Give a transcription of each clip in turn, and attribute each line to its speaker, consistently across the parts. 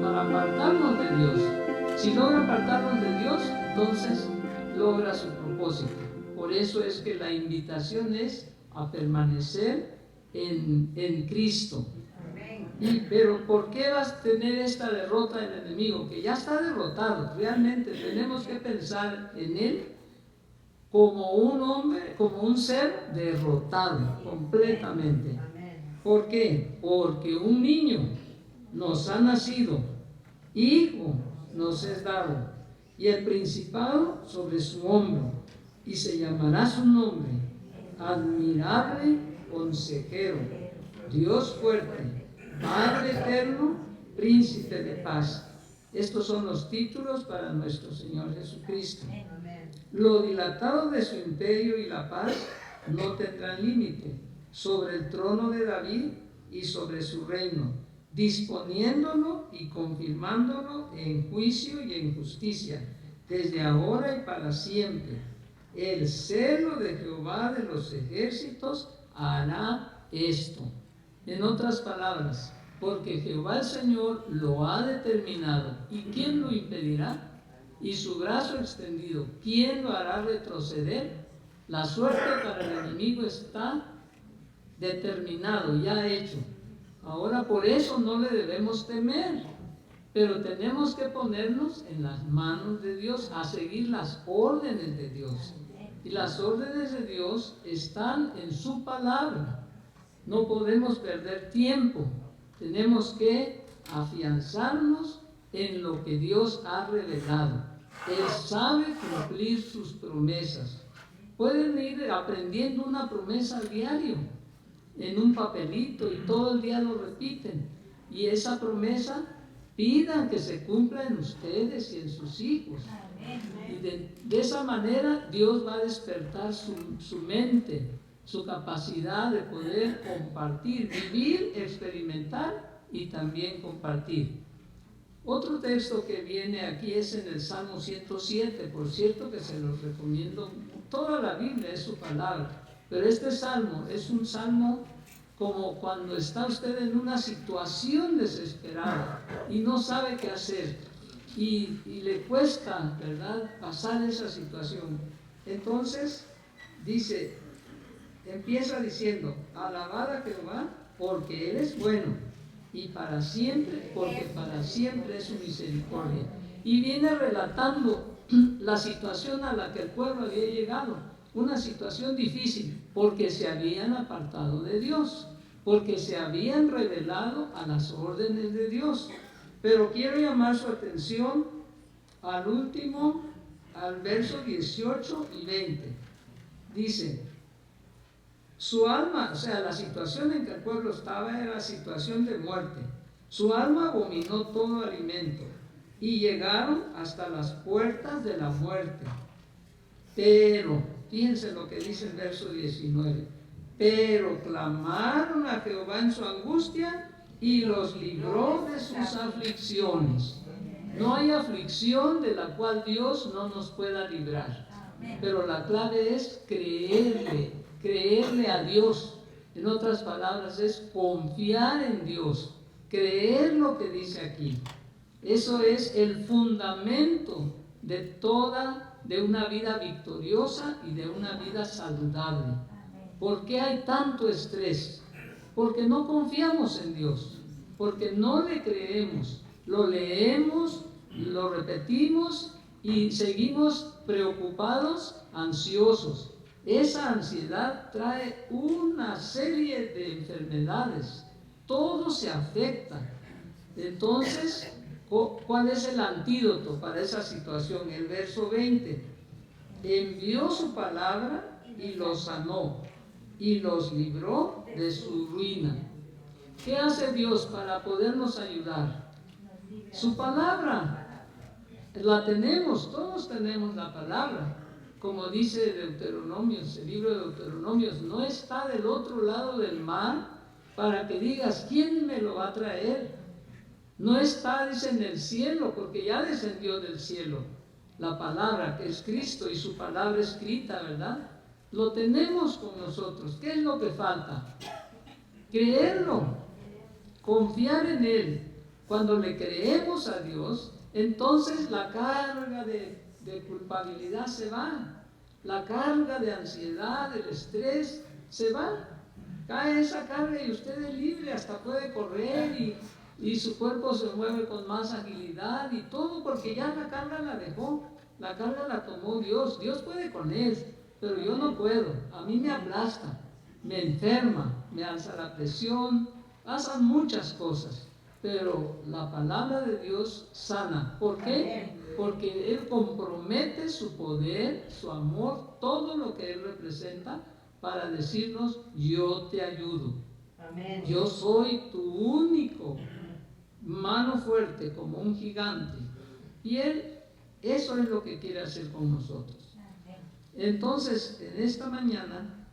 Speaker 1: para apartarnos de Dios. Si logra apartarnos de Dios, entonces logra su propósito. Por eso es que la invitación es a permanecer en Cristo. Pero ¿por qué vas a tener esta derrota del enemigo? Que ya está derrotado. Realmente tenemos que pensar en él como un hombre, como un ser derrotado completamente. ¿Por qué? Porque un niño nos ha nacido, hijo nos es dado, y el principado sobre su hombro, y se llamará su nombre, admirable consejero, Dios fuerte, Padre eterno, príncipe de paz. Estos son los títulos para nuestro Señor Jesucristo. Lo dilatado de su imperio y la paz no tendrán límite sobre el trono de David y sobre su reino, disponiéndolo y confirmándolo en juicio y en justicia, desde ahora y para siempre. El celo de Jehová de los ejércitos hará esto. En otras palabras, porque Jehová el Señor lo ha determinado. ¿Y quién lo impedirá? Y su brazo extendido, ¿quién lo hará retroceder? La suerte para el enemigo está determinado, ya hecho. Ahora por eso no le debemos temer, pero tenemos que ponernos en las manos de Dios, a seguir las órdenes de Dios. Y las órdenes de Dios están en su palabra. No podemos perder tiempo. Tenemos que afianzarnos en lo que Dios ha revelado. Él sabe cumplir sus promesas. Pueden ir aprendiendo una promesa al diario, en un papelito, y todo el día lo repiten. Y esa promesa pidan que se cumpla en ustedes y en sus hijos. Y de esa manera Dios va a despertar su mente, su capacidad de poder compartir, vivir, experimentar y también compartir. Otro texto que viene aquí es en el Salmo 107, por cierto que se los recomiendo. Toda la Biblia es su palabra, pero este salmo es un salmo como cuando está usted en una situación desesperada y no sabe qué hacer y le cuesta, ¿verdad?, pasar esa situación. Entonces dice, empieza diciendo, alabad a Jehová porque Él es bueno y para siempre, porque para siempre es su misericordia. Y viene relatando la situación a la que el pueblo había llegado, una situación difícil, porque se habían apartado de Dios, porque se habían rebelado a las órdenes de Dios. Pero quiero llamar su atención al último, al verso 18 y 20. Dice, su alma, o sea, la situación en que el pueblo estaba era situación de muerte. Su alma abominó todo alimento y llegaron hasta las puertas de la muerte. Pero, fíjense lo que dice el verso 19, pero clamaron a Jehová en su angustia y los libró de sus aflicciones. No hay aflicción de la cual Dios no nos pueda librar, pero la clave es creerle a Dios. En otras palabras, es confiar en Dios, creer lo que dice aquí. Eso es el fundamento de una vida victoriosa y de una vida saludable. ¿Por qué hay tanto estrés? Porque no confiamos en Dios, porque no le creemos. Lo leemos, lo repetimos y seguimos preocupados, ansiosos. Esa ansiedad trae una serie de enfermedades. Todo se afecta. Entonces, ¿cuál es el antídoto para esa situación? El verso 20. Envió su palabra y los sanó y los libró de su ruina. ¿Qué hace Dios para podernos ayudar? Su palabra. La tenemos, todos tenemos la palabra. Como dice Deuteronomios, el libro de Deuteronomios, no está del otro lado del mar para que digas, ¿quién me lo va a traer? No está, dice, en el cielo, porque ya descendió del cielo. La palabra, que es Cristo, y su palabra escrita, ¿verdad? Lo tenemos con nosotros. ¿Qué es lo que falta? Creerlo, confiar en Él. Cuando le creemos a Dios, entonces la carga de culpabilidad se va, la carga de ansiedad, del estrés se va. Cae esa carga y usted es libre, hasta puede correr y su cuerpo se mueve con más agilidad y todo, porque ya la carga la dejó, la carga la tomó Dios. Dios puede con él, pero yo no puedo. A mí me aplasta, me enferma, me alza la presión, pasan muchas cosas, pero la palabra de Dios sana. ¿Por qué? Porque Él compromete su poder, su amor, todo lo que Él representa, para decirnos: yo te ayudo. Amén. Yo soy tu único mano fuerte como un gigante. Y Él, eso es lo que quiere hacer con nosotros. Entonces, en esta mañana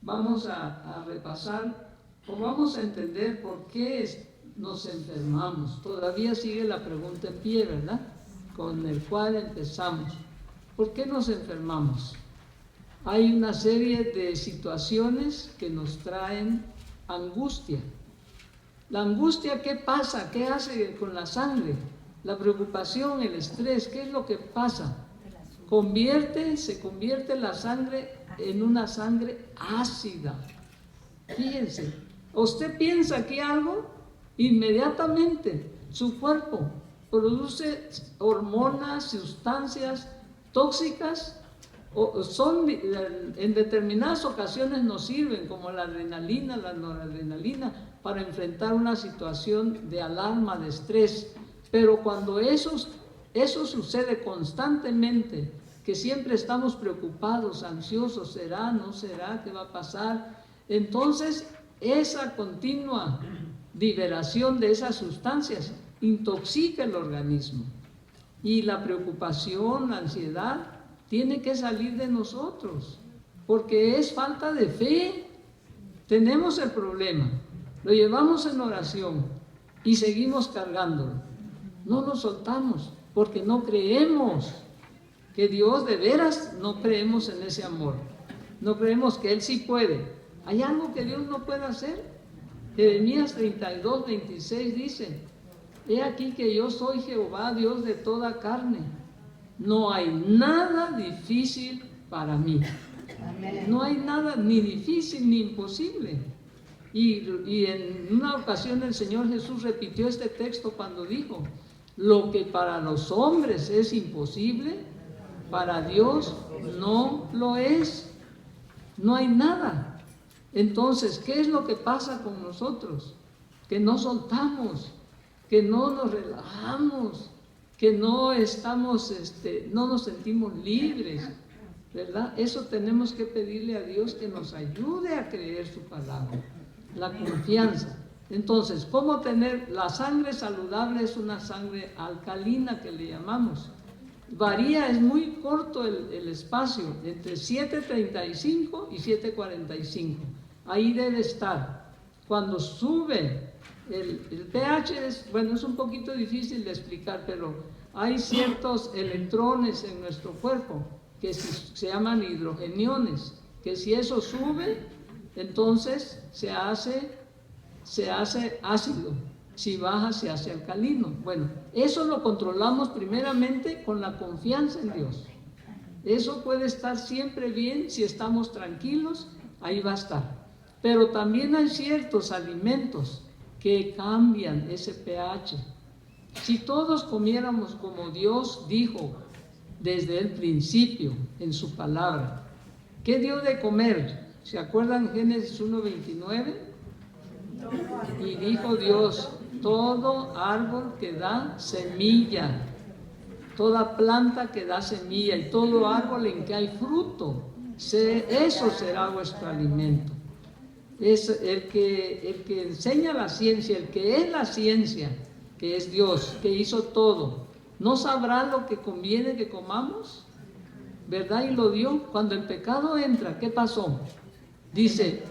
Speaker 1: vamos a repasar, o vamos a entender por qué nos enfermamos. Todavía sigue la pregunta en pie, ¿verdad? Con el cual empezamos. ¿Por qué nos enfermamos? Hay una serie de situaciones que nos traen angustia. La angustia, ¿qué pasa? ¿Qué hace con la sangre? La preocupación, el estrés, ¿qué es lo que pasa? Se convierte la sangre en una sangre ácida. Fíjense, usted piensa aquí algo, inmediatamente su cuerpo produce hormonas, sustancias tóxicas, en determinadas ocasiones nos sirven, como la adrenalina, la noradrenalina, para enfrentar una situación de alarma, de estrés. Pero cuando eso sucede constantemente, que siempre estamos preocupados, ansiosos, ¿será, no será, qué va a pasar? Entonces, esa continua liberación de esas sustancias intoxica el organismo. Y la preocupación, la ansiedad, tiene que salir de nosotros, porque es falta de fe. Tenemos el problema, lo llevamos en oración y seguimos cargándolo. No nos soltamos, porque no creemos que Dios, de veras no creemos en ese amor. No creemos que Él sí puede. ¿Hay algo que Dios no puede hacer? Jeremías 32, 26 dice: he aquí que yo soy Jehová, Dios de toda carne. No hay nada difícil para mí. Amén. No hay nada ni difícil ni imposible. Y en una ocasión el Señor Jesús repitió este texto cuando dijo: lo que para los hombres es imposible, para Dios no lo es. No hay nada. Entonces, ¿qué es lo que pasa con nosotros? Que no soltamos, que no nos relajamos, que no estamos, no nos sentimos libres, ¿verdad? Eso tenemos que pedirle a Dios, que nos ayude a creer su palabra, la confianza. Entonces, ¿cómo tener? La sangre saludable es una sangre alcalina, que le llamamos. Varía, es muy corto el espacio, entre 7.35 y 7.45. Ahí debe estar. Cuando sube el pH, es un poquito difícil de explicar, pero hay ciertos electrones en nuestro cuerpo que se llaman hidrogeniones, que si eso sube, entonces se hace ácido. Si baja, se hace alcalino. Bueno, eso lo controlamos primeramente con la confianza en Dios. Eso puede estar siempre bien si estamos tranquilos, ahí va a estar. Pero también hay ciertos alimentos que cambian ese pH. Si todos comiéramos como Dios dijo desde el principio en su palabra, ¿qué dio de comer? ¿Se acuerdan Génesis 1:29? Y dijo Dios: todo árbol que da semilla, toda planta que da semilla y todo árbol en que hay fruto, eso será vuestro alimento. Es el que enseña la ciencia, el que es la ciencia, que es Dios, que hizo todo, ¿no sabrá lo que conviene que comamos? ¿Verdad? Y lo dio. Cuando el pecado entra, ¿qué pasó? Dice: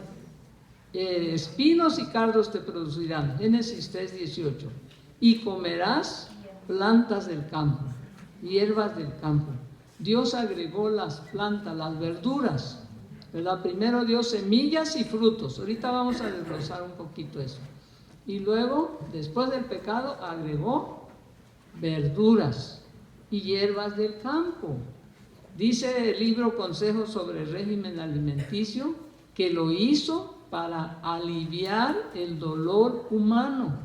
Speaker 1: espinos y cardos te producirán, Génesis 3:18, y comerás plantas del campo, hierbas del campo. Dios agregó las plantas, las verduras, ¿verdad? Primero dio semillas y frutos. Ahorita vamos a desglosar un poquito eso. Y luego, después del pecado, agregó verduras y hierbas del campo. Dice el libro Consejos sobre el régimen alimenticio que lo hizo para aliviar el dolor humano.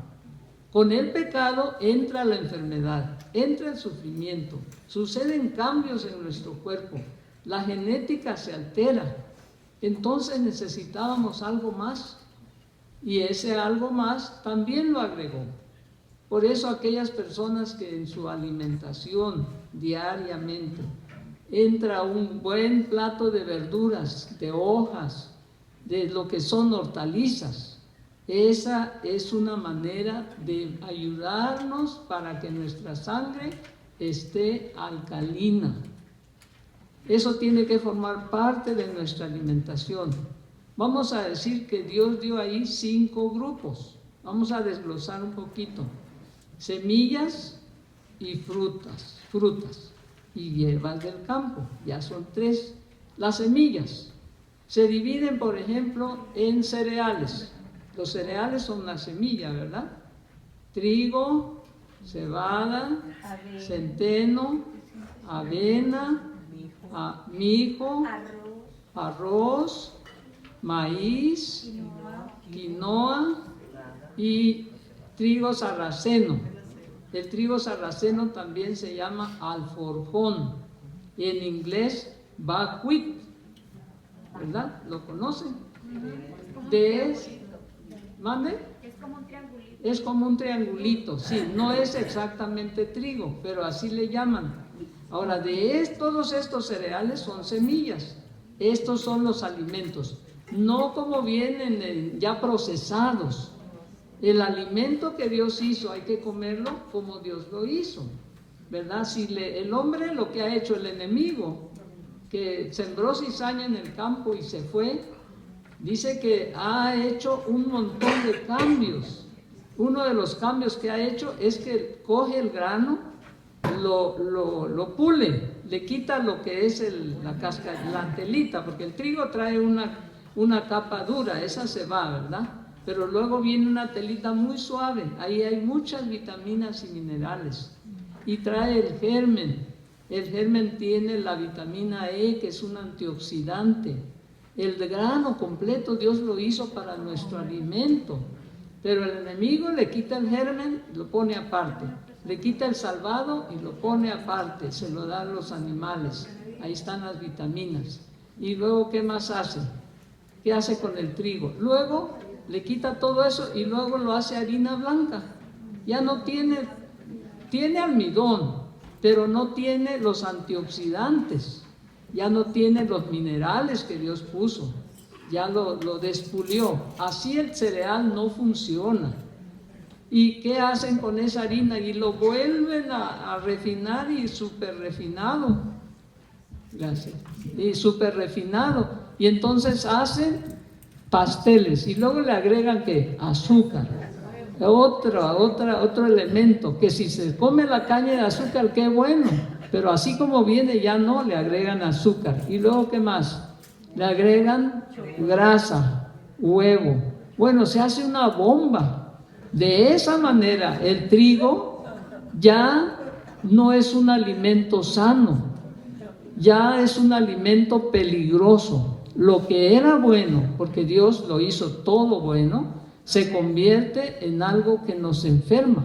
Speaker 1: Con el pecado entra la enfermedad, entra el sufrimiento, suceden cambios en nuestro cuerpo, la genética se altera. Entonces necesitábamos algo más, y ese algo más también lo agregó. Por eso aquellas personas que en su alimentación diariamente entra un buen plato de verduras, de hojas, de lo que son hortalizas, esa es una manera de ayudarnos para que nuestra sangre esté alcalina. Eso tiene que formar parte de nuestra alimentación. Vamos a decir que Dios dio ahí 5 grupos. Vamos a desglosar un poquito. Semillas y frutas y hierbas del campo. Ya son 3. Las semillas se dividen, por ejemplo, en cereales. Los cereales son una semilla, ¿verdad? Trigo, cebada, centeno, avena, mijo, arroz, maíz, quinoa y trigo sarraceno. El trigo sarraceno también se llama alforjón, y en inglés buckwheat, ¿verdad? ¿Lo conocen? ¿Mande?
Speaker 2: Es como un triangulito.
Speaker 1: Es como un triangulito, sí, no es exactamente trigo, pero así le llaman. Ahora, todos estos cereales son semillas, estos son los alimentos, no como vienen ya procesados. El alimento que Dios hizo hay que comerlo como Dios lo hizo, ¿verdad? Si el hombre, lo que ha hecho el enemigo, que sembró cizaña en el campo y se fue, dice que ha hecho un montón de cambios. Uno de los cambios que ha hecho es que coge el grano, lo pule, le quita lo que es la cáscara, la telita, porque el trigo trae una capa dura, esa se va, ¿verdad? Pero luego viene una telita muy suave, ahí hay muchas vitaminas y minerales. Y trae el germen. El germen tiene la vitamina E, que es un antioxidante. El grano completo Dios lo hizo para nuestro alimento, pero el enemigo le quita el germen, lo pone aparte, le quita el salvado y lo pone aparte, se lo da a los animales, ahí están las vitaminas. Y luego, ¿qué más hace? ¿Qué hace con el trigo? Luego le quita todo eso y luego lo hace harina blanca. Ya no tiene almidón, pero no tiene los antioxidantes. Ya no tiene los minerales que Dios puso, ya lo despulió. Así el cereal no funciona. ¿Y qué hacen con esa harina? Y lo vuelven a refinar y súper refinado. Gracias. Y súper refinado. Y entonces hacen pasteles y luego le agregan ¿qué? Azúcar. Otro elemento, que si se come la caña de azúcar, qué bueno. Pero así como viene ya no, le agregan azúcar. Y luego, ¿qué más? Le agregan grasa, huevo. Bueno, se hace una bomba. De esa manera, el trigo ya no es un alimento sano, ya es un alimento peligroso. Lo que era bueno, porque Dios lo hizo todo bueno, se convierte en algo que nos enferma.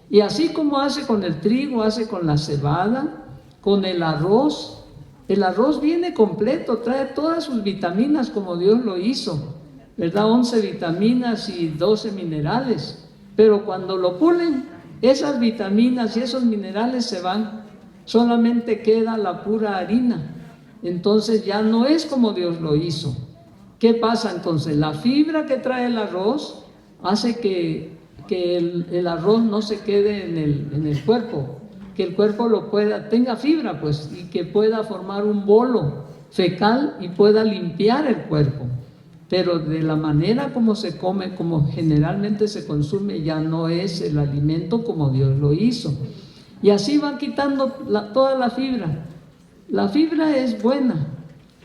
Speaker 1: Y así como hace con el trigo, hace con la cebada, con el arroz. El arroz viene completo, trae todas sus vitaminas como Dios lo hizo, ¿verdad? 11 vitaminas y 12 minerales. Pero cuando lo pulen, esas vitaminas y esos minerales se van, solamente queda la pura harina. Entonces ya no es como Dios lo hizo. ¿Qué pasa entonces? La fibra que trae el arroz hace que el arroz no se quede en el cuerpo, que el cuerpo tenga fibra, pues, y que pueda formar un bolo fecal y pueda limpiar el cuerpo. Pero de la manera como se come, como generalmente se consume, ya no es el alimento como Dios lo hizo. Y así van quitando toda la fibra. La fibra es buena,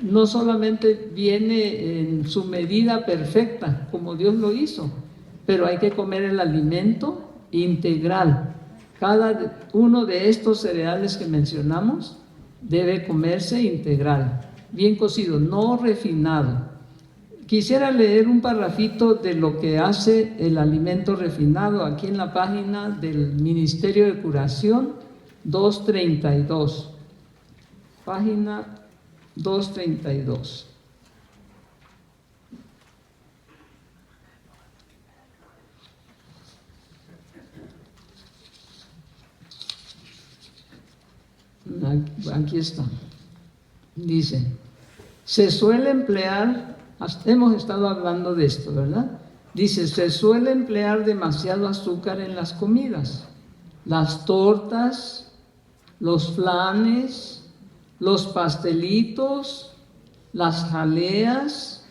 Speaker 1: no solamente viene en su medida perfecta, como Dios lo hizo, pero hay que comer el alimento integral. Cada uno de estos cereales que mencionamos debe comerse integral, bien cocido, no refinado. Quisiera leer un parrafito de lo que hace el alimento refinado aquí en la página del Ministerio de Curación 232, página 232. Aquí está. Dice, se suele emplear, hemos estado hablando de esto, ¿verdad? Dice, se suele emplear demasiado azúcar en las comidas. Las tortas, los flanes, los pastelitos, las jaleas,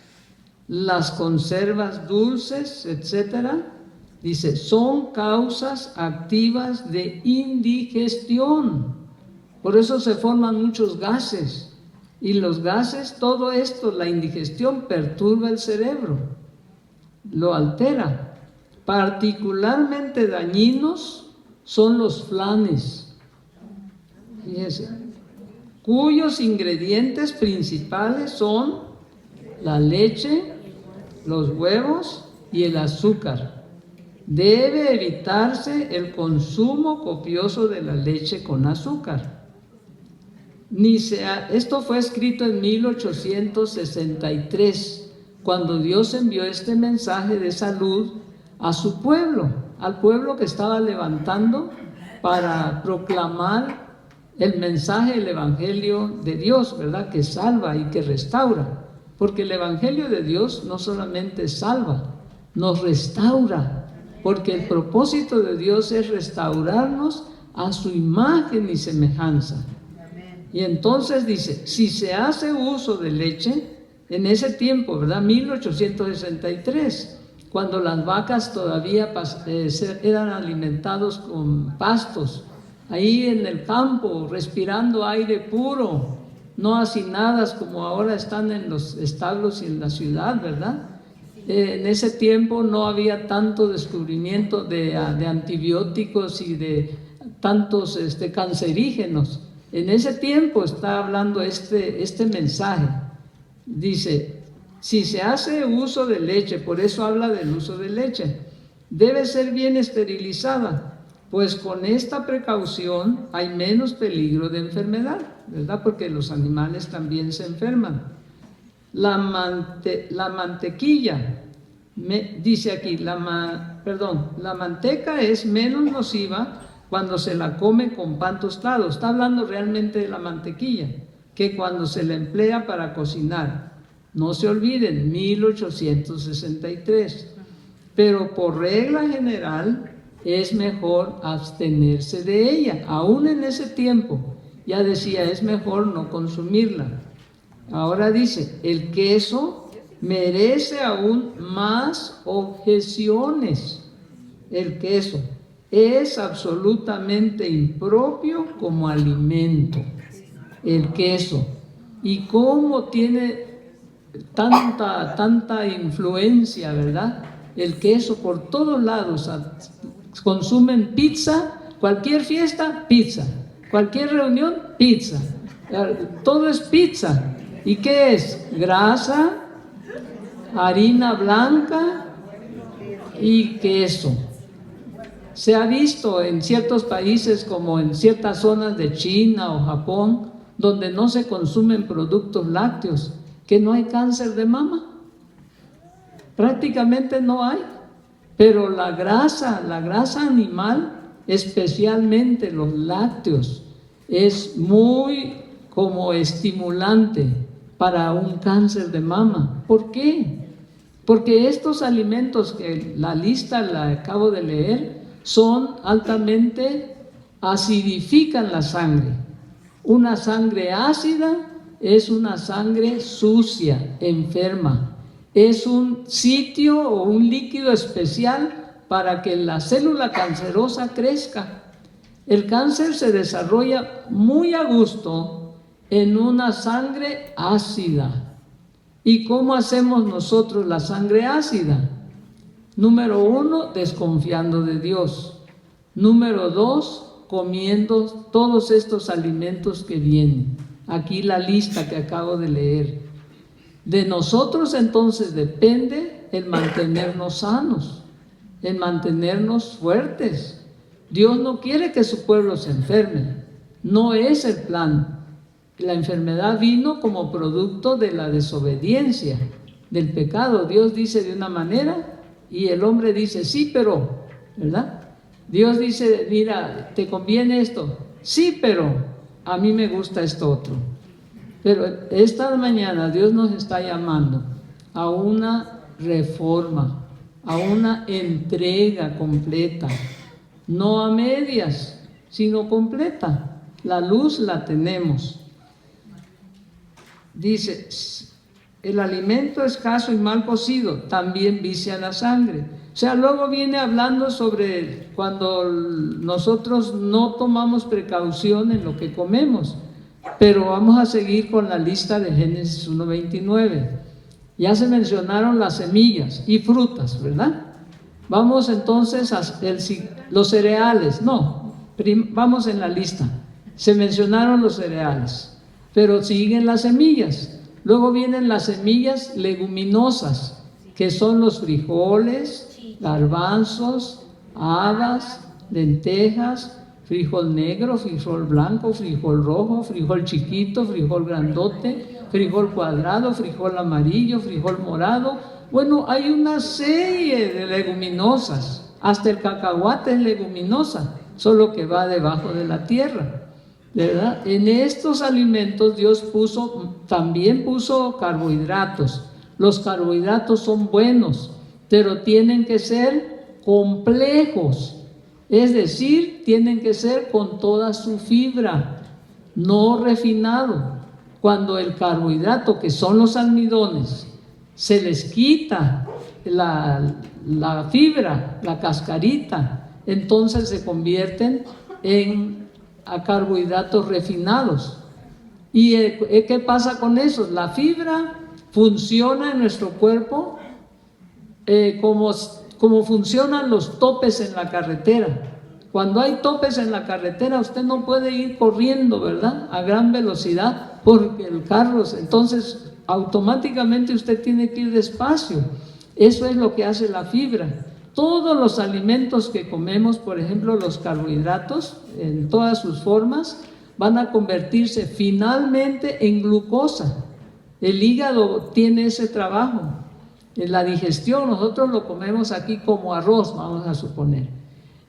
Speaker 1: las conservas dulces, etcétera. Dice, son causas activas de indigestión. Por eso se forman muchos gases. Y los gases, todo esto, la indigestión, perturba el cerebro, lo altera. Particularmente dañinos son los flanes, fíjese, cuyos ingredientes principales son la leche, los huevos y el azúcar. Debe evitarse el consumo copioso de la leche con azúcar. Esto fue escrito en 1863, cuando Dios envió este mensaje de salud a su pueblo, al pueblo que estaba levantando para proclamar el mensaje del Evangelio de Dios, ¿verdad? Que salva y que restaura, porque el Evangelio de Dios no solamente salva, nos restaura, porque el propósito de Dios es restaurarnos a su imagen y semejanza. Y entonces dice, si se hace uso de leche, en ese tiempo, ¿verdad? 1863, cuando las vacas todavía eran alimentados con pastos, ahí en el campo, respirando aire puro, no hacinadas como ahora están en los establos y en la ciudad, ¿verdad? En ese tiempo no había tanto descubrimiento de antibióticos y de tantos cancerígenos. En ese tiempo está hablando este mensaje. Dice, si se hace uso de leche, por eso habla del uso de leche, debe ser bien esterilizada, pues con esta precaución hay menos peligro de enfermedad, ¿verdad? Porque los animales también se enferman. La mantequilla, dice aquí, la manteca es menos nociva cuando se la come con pan tostado. Está hablando realmente de la mantequilla, que cuando se la emplea para cocinar. No se olviden, 1863. Pero por regla general es mejor abstenerse de ella. Aún en ese tiempo ya decía, es mejor no consumirla. Ahora dice, el queso merece aún más objeciones. El queso es absolutamente impropio como alimento, el queso. Y cómo tiene tanta influencia, ¿verdad? El queso por todos lados. Consumen pizza, cualquier fiesta, pizza. Cualquier reunión, pizza. Todo es pizza. ¿Y qué es? Grasa, harina blanca y queso. Se ha visto en ciertos países, como en ciertas zonas de China o Japón, donde no se consumen productos lácteos, que no hay cáncer de mama. Prácticamente no hay. Pero la grasa animal, especialmente los lácteos, es muy como estimulante para un cáncer de mama. ¿Por qué? Porque estos alimentos, que la lista la acabo de leer, son altamente, acidifican la sangre. Una sangre ácida es una sangre sucia, enferma. Es un sitio o un líquido especial para que la célula cancerosa crezca. El cáncer se desarrolla muy a gusto en una sangre ácida. ¿Y cómo hacemos nosotros la sangre ácida? Número 1, desconfiando de Dios. Número 2, comiendo todos estos alimentos que vienen. Aquí la lista que acabo de leer. De nosotros entonces depende el mantenernos sanos, el mantenernos fuertes. Dios no quiere que su pueblo se enferme, no es el plan. La enfermedad vino como producto de la desobediencia, del pecado. Dios dice de una manera y el hombre dice sí, pero, ¿verdad? Dios dice, mira, ¿te conviene esto? Sí, pero a mí me gusta esto otro. Pero esta mañana Dios nos está llamando a una reforma, a una entrega completa, no a medias, sino completa. La luz la tenemos. Dice, el alimento escaso y mal cocido también vicia la sangre. O sea, luego viene hablando sobre cuando nosotros no tomamos precaución en lo que comemos. Pero vamos a seguir con la lista de Génesis 1:29. Ya se mencionaron las semillas y frutas, ¿verdad? Vamos entonces a los cereales. No, vamos en la lista. Se mencionaron los cereales, pero siguen las semillas. Luego vienen las semillas leguminosas, que son los frijoles, garbanzos, habas, lentejas, frijol negro, frijol blanco, frijol rojo, frijol chiquito, frijol grandote, frijol cuadrado, frijol amarillo, frijol morado. Bueno, hay una serie de leguminosas, hasta el cacahuate es leguminosa, solo que va debajo de la tierra, ¿verdad? En estos alimentos Dios también puso carbohidratos. Los carbohidratos son buenos, pero tienen que ser complejos. Es decir, tienen que ser con toda su fibra, no refinado. Cuando el carbohidrato, que son los almidones, se les quita la fibra, la cascarita, entonces se convierten en carbohidratos refinados. ¿Y qué pasa con eso? La fibra funciona en nuestro cuerpo como funcionan los topes en la carretera. Cuando hay topes en la carretera, usted no puede ir corriendo, ¿verdad?, a gran velocidad, porque el carro, entonces automáticamente usted tiene que ir despacio. Eso es lo que hace la fibra. Todos los alimentos que comemos, por ejemplo los carbohidratos, en todas sus formas, van a convertirse finalmente en glucosa. El hígado tiene ese trabajo. En la digestión, nosotros lo comemos aquí como arroz, vamos a suponer.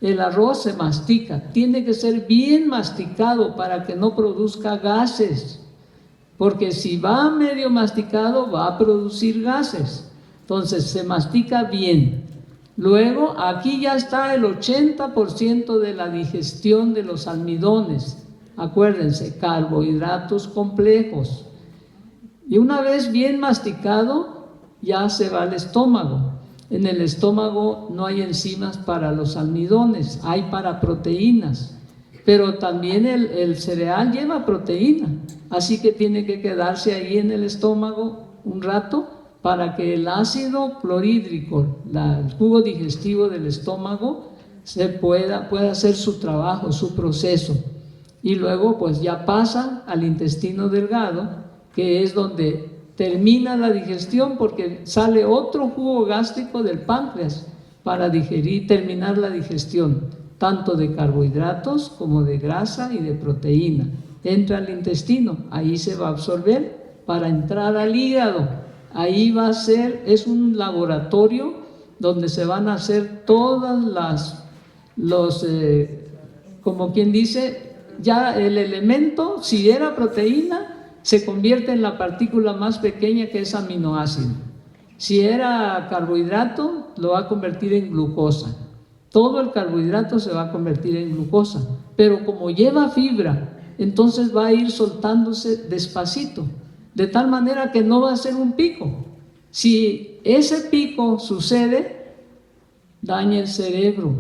Speaker 1: El arroz se mastica, tiene que ser bien masticado para que no produzca gases, porque si va medio masticado va a producir gases. Entonces se mastica bien. Luego aquí ya está el 80% de la digestión de los almidones. Acuérdense, carbohidratos complejos. Y una vez bien masticado, ya se va al estómago. En el estómago no hay enzimas para los almidones, hay para proteínas. Pero también el cereal lleva proteína, así que tiene que quedarse ahí en el estómago un rato para que el ácido clorhídrico, el jugo digestivo del estómago, pueda hacer su trabajo, su proceso. Y luego pues ya pasa al intestino delgado, que es donde termina la digestión, porque sale otro jugo gástrico del páncreas para terminar la digestión, tanto de carbohidratos como de grasa y de proteína. Entra al intestino, ahí se va a absorber para entrar al hígado. Ahí va a ser, es un laboratorio donde se van a hacer todas como quien dice, ya el elemento, si era proteína, se convierte en la partícula más pequeña, que es aminoácido. Si era carbohidrato, lo va a convertir en glucosa. Todo el carbohidrato se va a convertir en glucosa, pero como lleva fibra, entonces va a ir soltándose despacito, de tal manera que no va a ser un pico. Si ese pico sucede, daña el cerebro,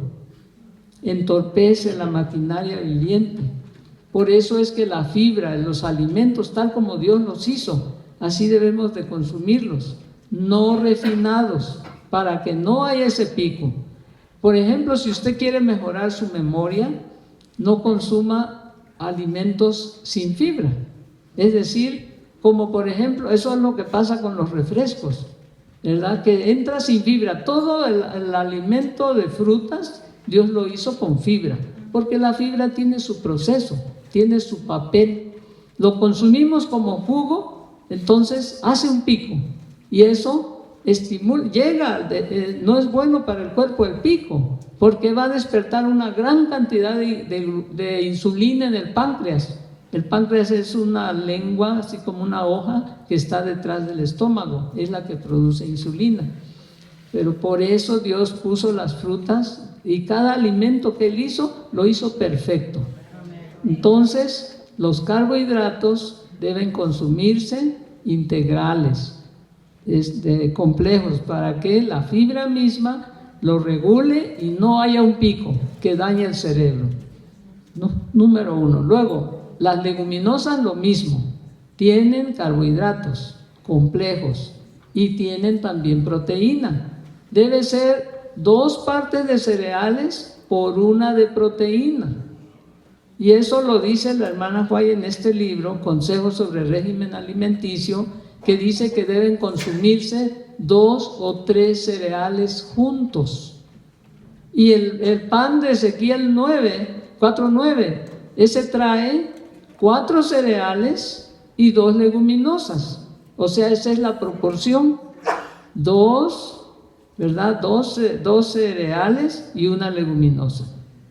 Speaker 1: entorpece la maquinaria viviente. Por eso es que la fibra, los alimentos, tal como Dios los hizo, así debemos de consumirlos, no refinados, para que no haya ese pico. Por ejemplo, si usted quiere mejorar su memoria, no consuma alimentos sin fibra. Es decir, como por ejemplo, eso es lo que pasa con los refrescos, ¿verdad? Que entra sin fibra. Todo el alimento de frutas, Dios lo hizo con fibra, porque la fibra tiene su proceso, tiene su papel. Lo consumimos como jugo, entonces hace un pico, y eso estimula, no es bueno para el cuerpo el pico, porque va a despertar una gran cantidad de insulina en el páncreas. El páncreas es una lengua, así como una hoja que está detrás del estómago, es la que produce insulina. Pero por eso Dios puso las frutas, y cada alimento que Él hizo, lo hizo perfecto. Entonces, los carbohidratos deben consumirse integrales, complejos, para que la fibra misma lo regule y no haya un pico que dañe el cerebro. Número 1. Luego, las leguminosas lo mismo, tienen carbohidratos complejos y tienen también proteína. Debe ser 2 partes de cereales por 1 de proteína. Y eso lo dice la hermana White en este libro, Consejos sobre Régimen Alimenticio, que dice que deben consumirse 2 o 3 cereales juntos. Y el pan de Ezequiel 4:9, ese trae 4 cereales y 2 leguminosas. O sea, esa es la proporción. 2, ¿verdad? 2 cereales y 1 leguminosa.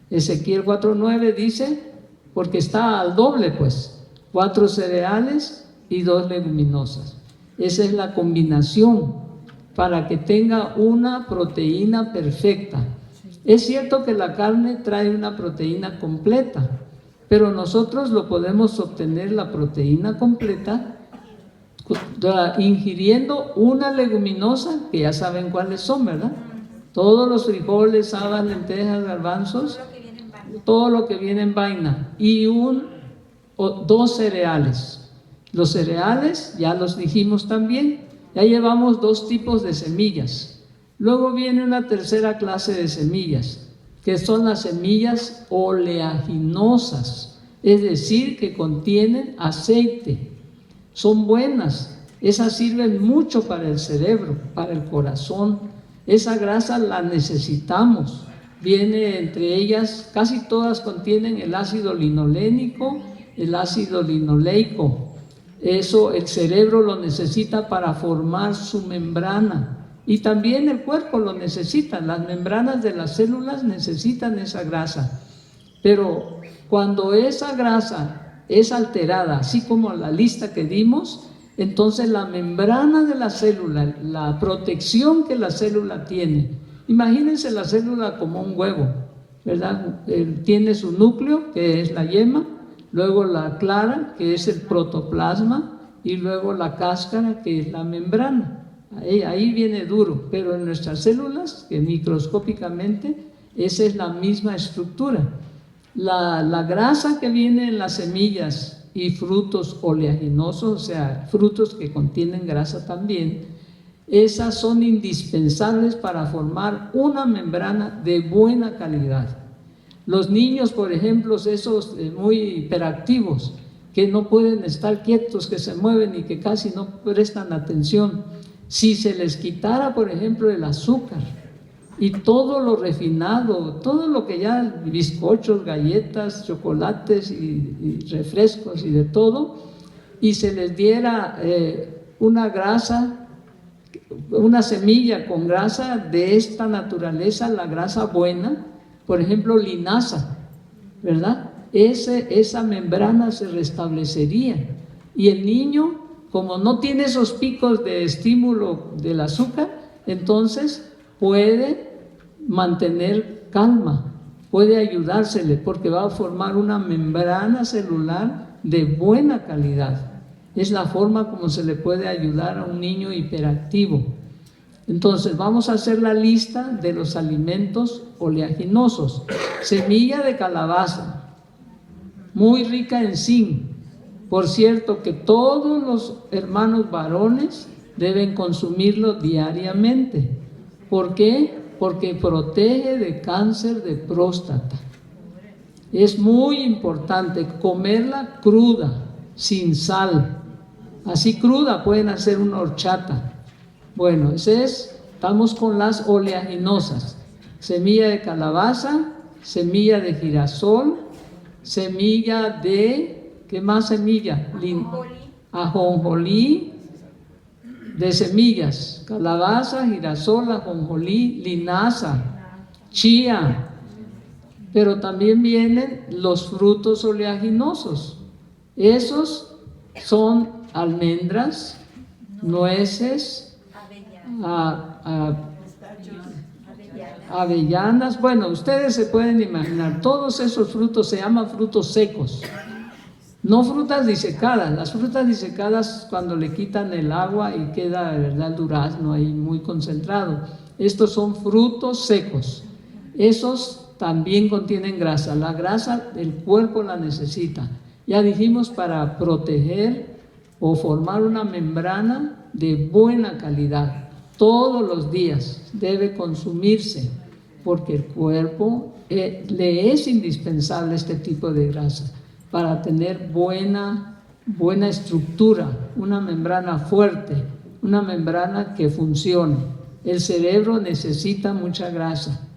Speaker 1: Ezequiel 4:9 dice, porque está al doble, pues, 4 cereales y 2 leguminosas. Esa es la combinación para que tenga una proteína perfecta. Es cierto que la carne trae una proteína completa, pero nosotros lo podemos obtener la proteína completa ingiriendo una leguminosa, que ya saben cuáles son, ¿verdad? Todos los frijoles, habas, lentejas, garbanzos, todo lo que viene en vaina, y 2 cereales. Los cereales, ya los dijimos también, ya llevamos 2 tipos de semillas. Luego viene una tercera clase de semillas, que son las semillas oleaginosas, es decir, que contienen aceite. Son buenas, esas sirven mucho para el cerebro, para el corazón. Esa grasa la necesitamos. Viene entre ellas, casi todas contienen el ácido linolénico, el ácido linoleico. Eso el cerebro lo necesita para formar su membrana, y también el cuerpo lo necesita. Las membranas de las células necesitan esa grasa. Pero cuando esa grasa es alterada, así como la lista que dimos, entonces la membrana de la célula, la protección que la célula tiene, imagínense la célula como un huevo, ¿verdad? Tiene su núcleo, que es la yema, luego la clara, que es el protoplasma, y luego la cáscara, que es la membrana. Ahí viene duro, pero en nuestras células, que microscópicamente, esa es la misma estructura. La grasa que viene en las semillas y frutos oleaginosos, o sea, frutos que contienen grasa también, esas son indispensables para formar una membrana de buena calidad. Los niños, por ejemplo, esos muy hiperactivos, que no pueden estar quietos, que se mueven y que casi no prestan atención, si se les quitara, por ejemplo, el azúcar y todo lo refinado, todo lo que ya, bizcochos, galletas, chocolates y refrescos y de todo, y se les diera una grasa, una semilla con grasa de esta naturaleza, la grasa buena, por ejemplo, linaza, ¿verdad? Esa membrana se restablecería, y el niño, como no tiene esos picos de estímulo del azúcar, entonces puede mantener calma, puede ayudársele, porque va a formar una membrana celular de buena calidad. Es la forma como se le puede ayudar a un niño hiperactivo. Entonces vamos a hacer la lista de los alimentos oleaginosos. Semilla de calabaza, muy rica en zinc. Por cierto, que todos los hermanos varones deben consumirlo diariamente. ¿Por qué? Porque protege de cáncer de próstata. Es muy importante comerla cruda, sin sal. Así cruda pueden hacer una horchata. Bueno, estamos con las oleaginosas. Semilla de calabaza, semilla de girasol, semilla de, ¿qué más semilla? Ajonjolí, de semillas, calabaza, girasol, ajonjolí, linaza, chía, pero también vienen los frutos oleaginosos. Esos son almendras, nueces, avellanas. Bueno, ustedes se pueden imaginar, todos esos frutos se llaman frutos secos. No frutas disecadas. Las frutas disecadas, cuando le quitan el agua y queda de verdad el durazno ahí muy concentrado. Estos son frutos secos. Esos también contienen grasa. La grasa el cuerpo la necesita. Ya dijimos, para proteger o formar una membrana de buena calidad. Todos los días debe consumirse, porque el cuerpo le es indispensable este tipo de grasa para tener buena estructura, una membrana fuerte, una membrana que funcione. El cerebro necesita mucha grasa,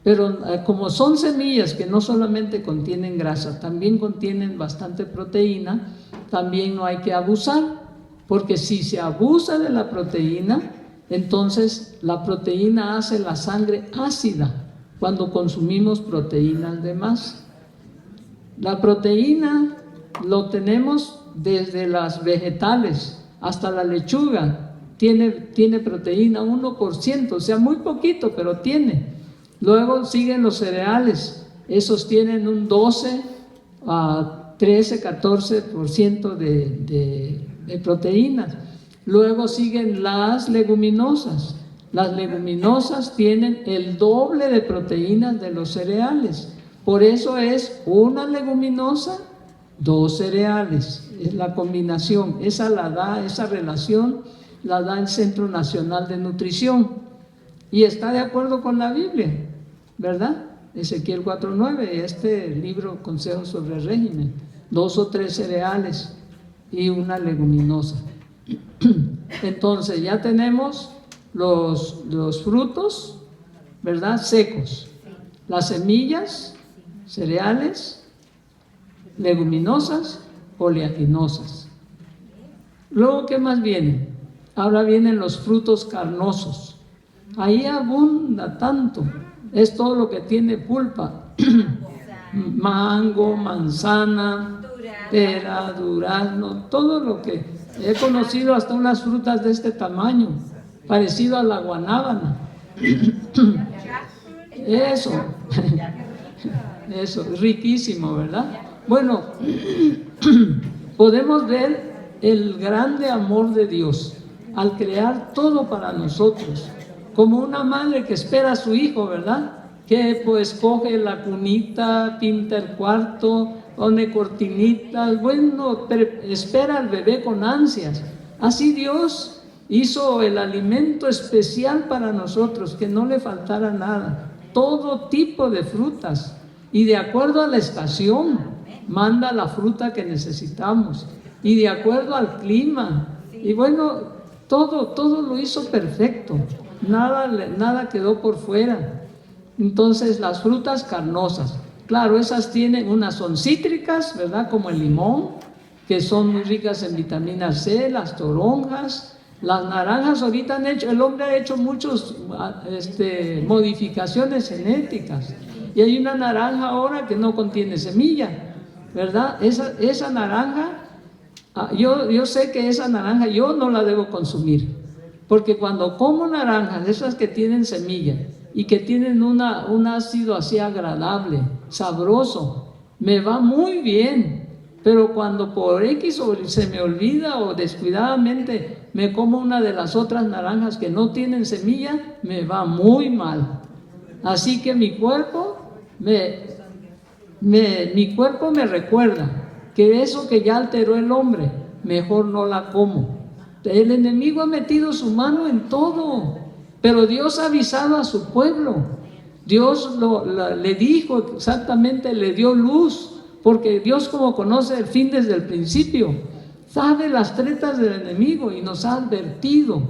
Speaker 1: pero como son semillas que no solamente contienen grasa, también contienen bastante proteína, también no hay que abusar, porque si se abusa de la proteína, entonces la proteína hace la sangre ácida cuando consumimos proteínas de más. La proteína lo tenemos desde las vegetales hasta la lechuga, tiene proteína 1%, o sea, muy poquito, pero tiene. Luego siguen los cereales, esos tienen un 12 a 13, 14% de proteínas. Luego siguen las leguminosas. Las leguminosas tienen el doble de proteínas de los cereales. Por eso es una leguminosa, 2 cereales. Es la combinación. Esa relación la da el Centro Nacional de Nutrición. Y está de acuerdo con la Biblia, ¿verdad? Ezequiel 4:9, este libro, Consejos sobre el Régimen. 2 o 3 cereales y una leguminosa. Entonces ya tenemos los frutos, ¿verdad? Secos. Las semillas, cereales, leguminosas, oleaginosas. Luego, ¿qué más viene? Ahora vienen los frutos carnosos. Ahí abunda tanto. Es todo lo que tiene pulpa. Mango, manzana, pera, durazno, todo lo que he conocido, hasta unas frutas de este tamaño, parecido a la guanábana. Eso, riquísimo, ¿verdad? Bueno, podemos ver el grande amor de Dios al crear todo para nosotros, como una madre que espera a su hijo, ¿verdad? Que pues coge la cunita, pinta el cuarto, pone cortinitas, bueno, espera al bebé con ansias. Así Dios hizo el alimento especial para nosotros, que no le faltara nada, todo tipo de frutas, y de acuerdo a la estación manda la fruta que necesitamos, y de acuerdo al clima, y bueno, todo lo hizo perfecto, nada quedó por fuera. Entonces las frutas carnosas, claro, esas unas son cítricas, ¿verdad? Como el limón, que son muy ricas en vitamina C, las toronjas, las naranjas. Ahorita el hombre ha hecho muchas modificaciones genéticas, y hay una naranja ahora que no contiene semilla, ¿verdad? Esa naranja, yo sé que esa naranja yo no la debo consumir, porque cuando como naranjas, esas que tienen semilla y que tienen un ácido así agradable, sabroso, me va muy bien. Pero cuando por X se me olvida o descuidadamente me como una de las otras naranjas que no tienen semilla, me va muy mal. Así que mi cuerpo me recuerda que eso que ya alteró el hombre, mejor no la como. El enemigo ha metido su mano en todo. Pero Dios ha avisado a su pueblo. Dios le dijo exactamente, le dio luz, porque Dios, como conoce el fin desde el principio, sabe las tretas del enemigo y nos ha advertido,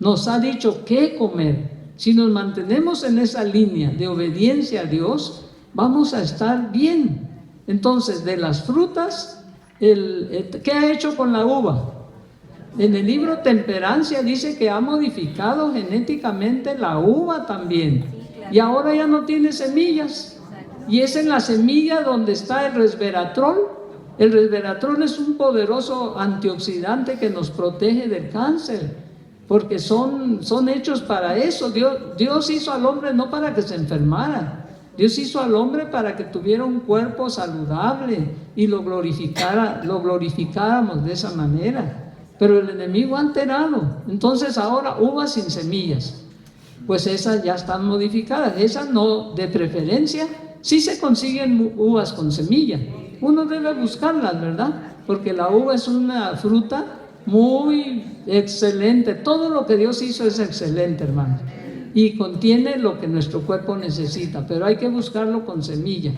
Speaker 1: nos ha dicho qué comer. Si nos mantenemos en esa línea de obediencia a Dios, vamos a estar bien. Entonces, de las frutas, ¿qué ha hecho con la uva? En el libro Temperancia dice que ha modificado genéticamente la uva también, y ahora ya no tiene semillas, y es en la semilla donde está el resveratrol. El resveratrol es un poderoso antioxidante que nos protege del cáncer, porque son hechos para eso. Dios hizo al hombre no para que se enfermara, Dios hizo al hombre para que tuviera un cuerpo saludable y lo glorificáramos de esa manera. Pero el enemigo ha alterado. Entonces ahora uvas sin semillas, pues esas ya están modificadas. Esas no, de preferencia, sí se consiguen uvas con semilla. Uno debe buscarlas, ¿verdad? Porque la uva es una fruta muy excelente. Todo lo que Dios hizo es excelente, hermanos, y contiene lo que nuestro cuerpo necesita, pero hay que buscarlo con semilla.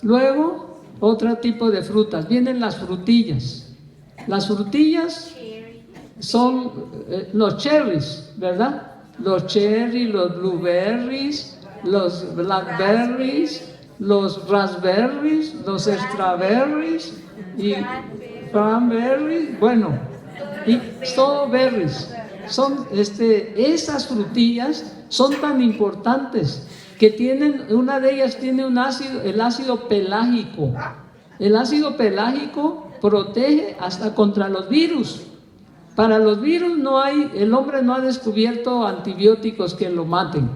Speaker 1: Luego, otro tipo de frutas. Vienen las frutillas. Las frutillas son los cherries, ¿verdad? Los cherries, los blueberries, los blackberries, los raspberries, los strawberries y cranberries, bueno, y strawberries. Son esas frutillas son tan importantes que tienen, una de ellas tiene un ácido, el ácido pelágico. El ácido pelágico protege hasta contra los virus. Para los virus el hombre no ha descubierto antibióticos que lo maten.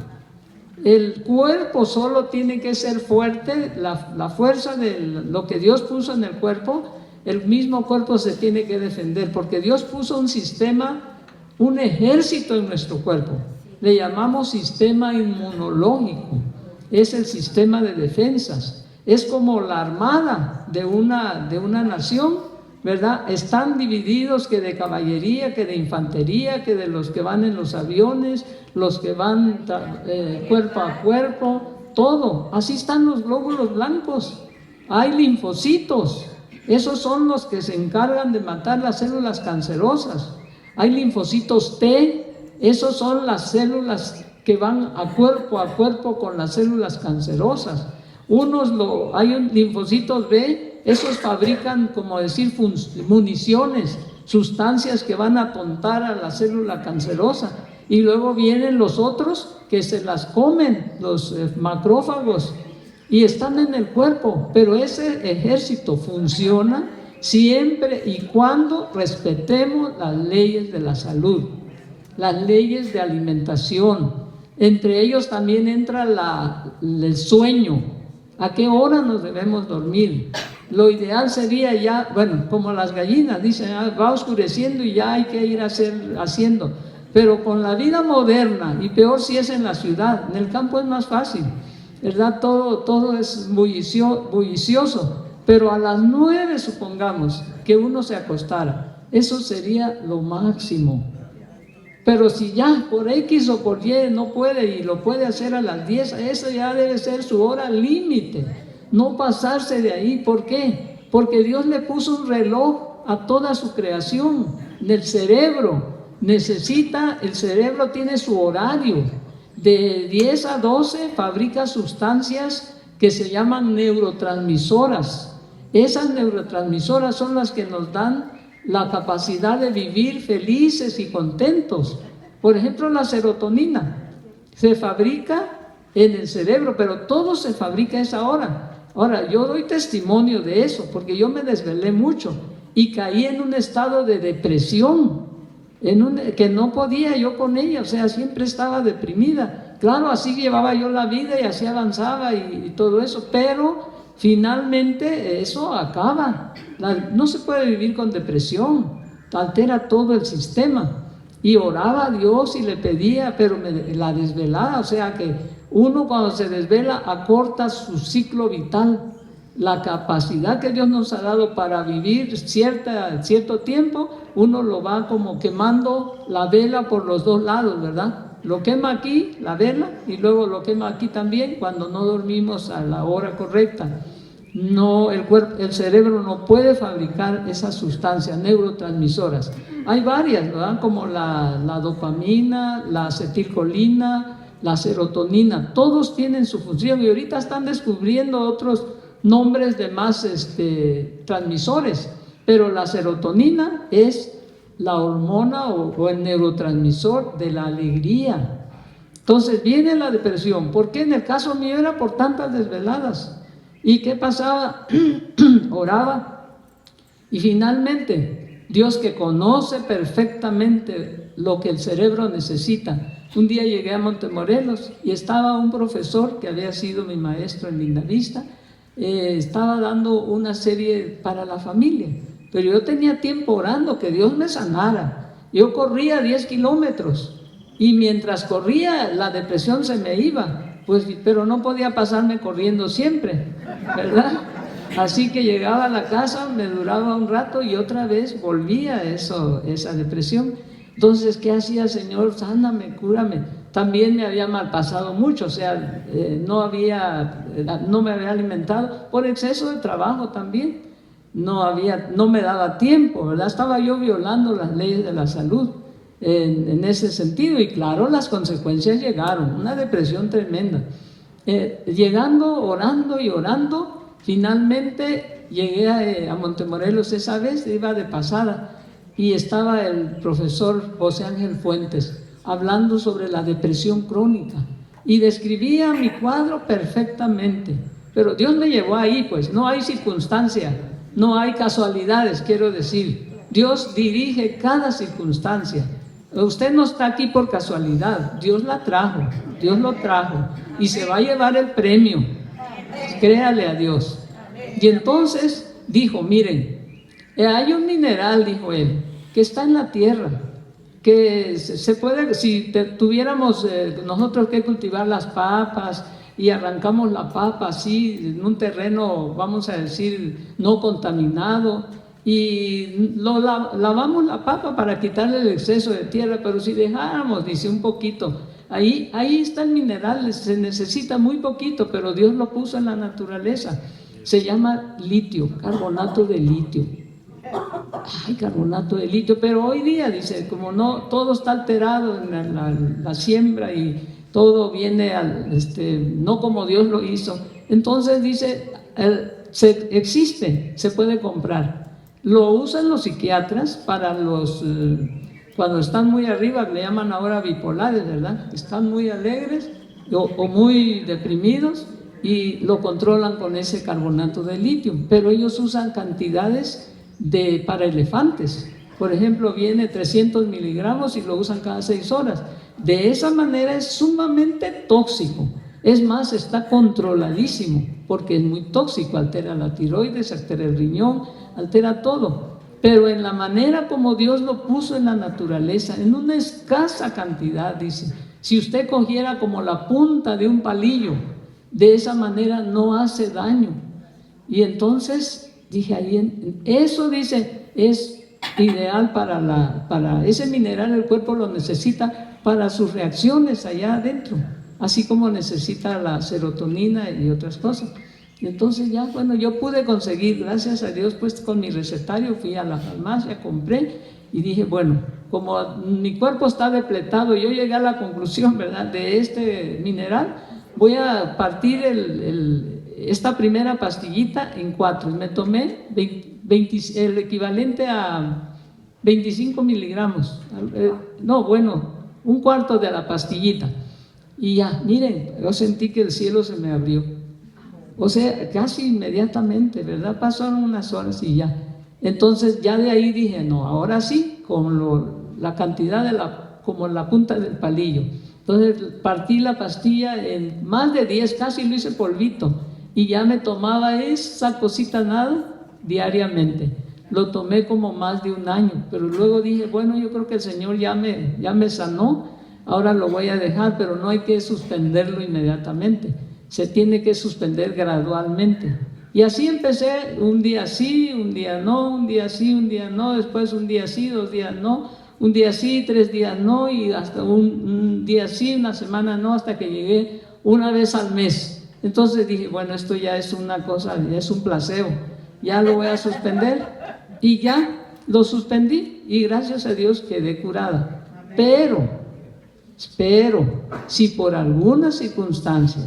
Speaker 1: El cuerpo solo tiene que ser fuerte, la fuerza de lo que Dios puso en el cuerpo, el mismo cuerpo se tiene que defender, porque Dios puso un sistema, un ejército en nuestro cuerpo. Le llamamos sistema inmunológico, es el sistema de defensas. Es como la armada de una nación, ¿verdad? Están divididos, que de caballería, que de infantería, que de los que van en los aviones, los que van cuerpo a cuerpo, todo. Así están los glóbulos blancos. Hay linfocitos, esos son los que se encargan de matar las células cancerosas. Hay linfocitos T, esos son las células que van a cuerpo con las células cancerosas. Hay linfocitos B, esos fabrican, como decir, municiones, sustancias que van a atontar a la célula cancerosa. Y luego vienen los otros que se las comen, los macrófagos, y están en el cuerpo. Pero ese ejército funciona siempre y cuando respetemos las leyes de la salud, las leyes de alimentación. Entre ellos también entra el sueño. ¿A qué hora nos debemos dormir? Lo ideal sería ya, bueno, como las gallinas, dicen, va oscureciendo y ya hay que ir haciendo. Pero con la vida moderna, y peor si es en la ciudad, en el campo es más fácil, ¿verdad? Todo es bullicioso. Pero a las 9, supongamos, que uno se acostara, eso sería lo máximo. Pero si ya por X o por Y no puede y lo puede hacer a las 10, eso ya debe ser su hora límite, no pasarse de ahí. ¿Por qué? Porque Dios le puso un reloj a toda su creación, del cerebro. El cerebro tiene su horario, de 10 a 12 fabrica sustancias que se llaman neurotransmisoras. Esas neurotransmisoras son las que nos dan la capacidad de vivir felices y contentos. Por ejemplo, la serotonina se fabrica en el cerebro, pero todo se fabrica a esa hora. Ahora, yo doy testimonio de eso, porque yo me desvelé mucho y caí en un estado de depresión, que no podía yo con ella, o sea, siempre estaba deprimida. Claro, así llevaba yo la vida y así avanzaba y todo eso, pero finalmente eso acaba. No se puede vivir con depresión, altera todo el sistema. Y oraba a Dios y le pedía, pero la desvelada, o sea que uno cuando se desvela acorta su ciclo vital. La capacidad que Dios nos ha dado para vivir cierto tiempo, uno lo va como quemando la vela por los dos lados, ¿verdad? lo quema aquí, la vela, y luego lo quema aquí también cuando no dormimos a la hora correcta. No, el cerebro no puede fabricar esas sustancias neurotransmisoras. Hay varias, ¿verdad? Como la dopamina, la acetilcolina, la serotonina, todos tienen su función y ahorita están descubriendo otros nombres de más transmisores, pero la serotonina es la hormona o el neurotransmisor de la alegría. Entonces viene la depresión. ¿Por qué? En el caso mío era por tantas desveladas. ¿Y qué pasaba? Oraba y finalmente Dios, que conoce perfectamente lo que el cerebro necesita. Un día llegué a Montemorelos y estaba un profesor que había sido mi maestro en Lindavista, estaba dando una serie para la familia, pero yo tenía tiempo orando que Dios me sanara. Yo corría 10 kilómetros y mientras corría la depresión se me iba, pues, pero no podía pasarme corriendo siempre, ¿verdad? Así que llegaba a la casa, me duraba un rato y otra vez volvía esa depresión. Entonces, ¿qué hacía? Señor, sáname, cúrame. También me había malpasado mucho, o sea, no me había alimentado por exceso de trabajo también. No me daba tiempo, ¿verdad? Estaba yo violando las leyes de la salud en ese sentido, y claro, las consecuencias llegaron, una depresión tremenda. Llegando, orando y orando, finalmente llegué a Montemorelos. Esa vez iba de pasada y estaba el profesor José Ángel Fuentes hablando sobre la depresión crónica y describía mi cuadro perfectamente, pero Dios me llevó ahí, pues no hay circunstancia, no hay casualidades, quiero decir, Dios dirige cada circunstancia. Usted no está aquí por casualidad, Dios la trajo, Dios lo trajo y se va a llevar el premio, créale a Dios. Y entonces dijo, miren, hay un mineral, dijo él, que está en la tierra, que se puede, si tuviéramos nosotros que cultivar las papas y arrancamos la papa así en un terreno, vamos a decir, no contaminado, y lavamos la papa para quitarle el exceso de tierra, pero si dejáramos, dice, un poquito, ahí está el mineral, se necesita muy poquito, pero Dios lo puso en la naturaleza. Se llama litio, carbonato de litio. Ay, carbonato de litio, pero hoy día, dice, como no, todo está alterado en la siembra y todo viene no como Dios lo hizo. Entonces dice, existe, se puede comprar. Lo usan los psiquiatras para cuando están muy arriba, le llaman ahora bipolares, ¿verdad? Están muy alegres o muy deprimidos y lo controlan con ese carbonato de litio, pero ellos usan cantidades para elefantes. Por ejemplo, viene 300 miligramos y lo usan cada 6 horas. De esa manera es sumamente tóxico. Es más, está controladísimo porque es muy tóxico, altera la tiroides, altera el riñón, altera todo. Pero en la manera como Dios lo puso en la naturaleza, en una escasa cantidad, dice, si usted cogiera como la punta de un palillo, de esa manera no hace daño. Y entonces dije ahí, eso dice, es ideal para ese mineral, el cuerpo lo necesita para sus reacciones allá adentro, así como necesita la serotonina y otras cosas. Y entonces ya, bueno, yo pude conseguir, gracias a Dios, pues con mi recetario fui a la farmacia, compré y dije, bueno, como mi cuerpo está depletado, yo llegué a la conclusión, ¿verdad?, de este mineral, voy a partir esta primera pastillita en 4. Me tomé el equivalente a 25 miligramos, un cuarto de la pastillita. Y ya, miren, yo sentí que el cielo se me abrió. O sea, casi inmediatamente, ¿verdad? Pasaron unas horas y ya. Entonces ya de ahí dije, no, ahora sí, con la cantidad como la punta del palillo. Entonces partí la pastilla en más de 10, casi lo hice polvito, y ya me tomaba esa cosita nada diariamente. Lo tomé como más de un año, pero luego dije, bueno, yo creo que el Señor ya me sanó, ahora lo voy a dejar, pero no hay que suspenderlo inmediatamente, se tiene que suspender gradualmente. Y así empecé, un día sí, un día no, un día sí, un día no, después un día sí, 2 días no, un día sí, 3 días no, y hasta un día sí, una semana no, hasta que llegué una vez al mes. Entonces dije, bueno, esto ya es una cosa, ya es un placebo, ya lo voy a suspender, y ya lo suspendí, y gracias a Dios quedé curada. Pero, si por alguna circunstancia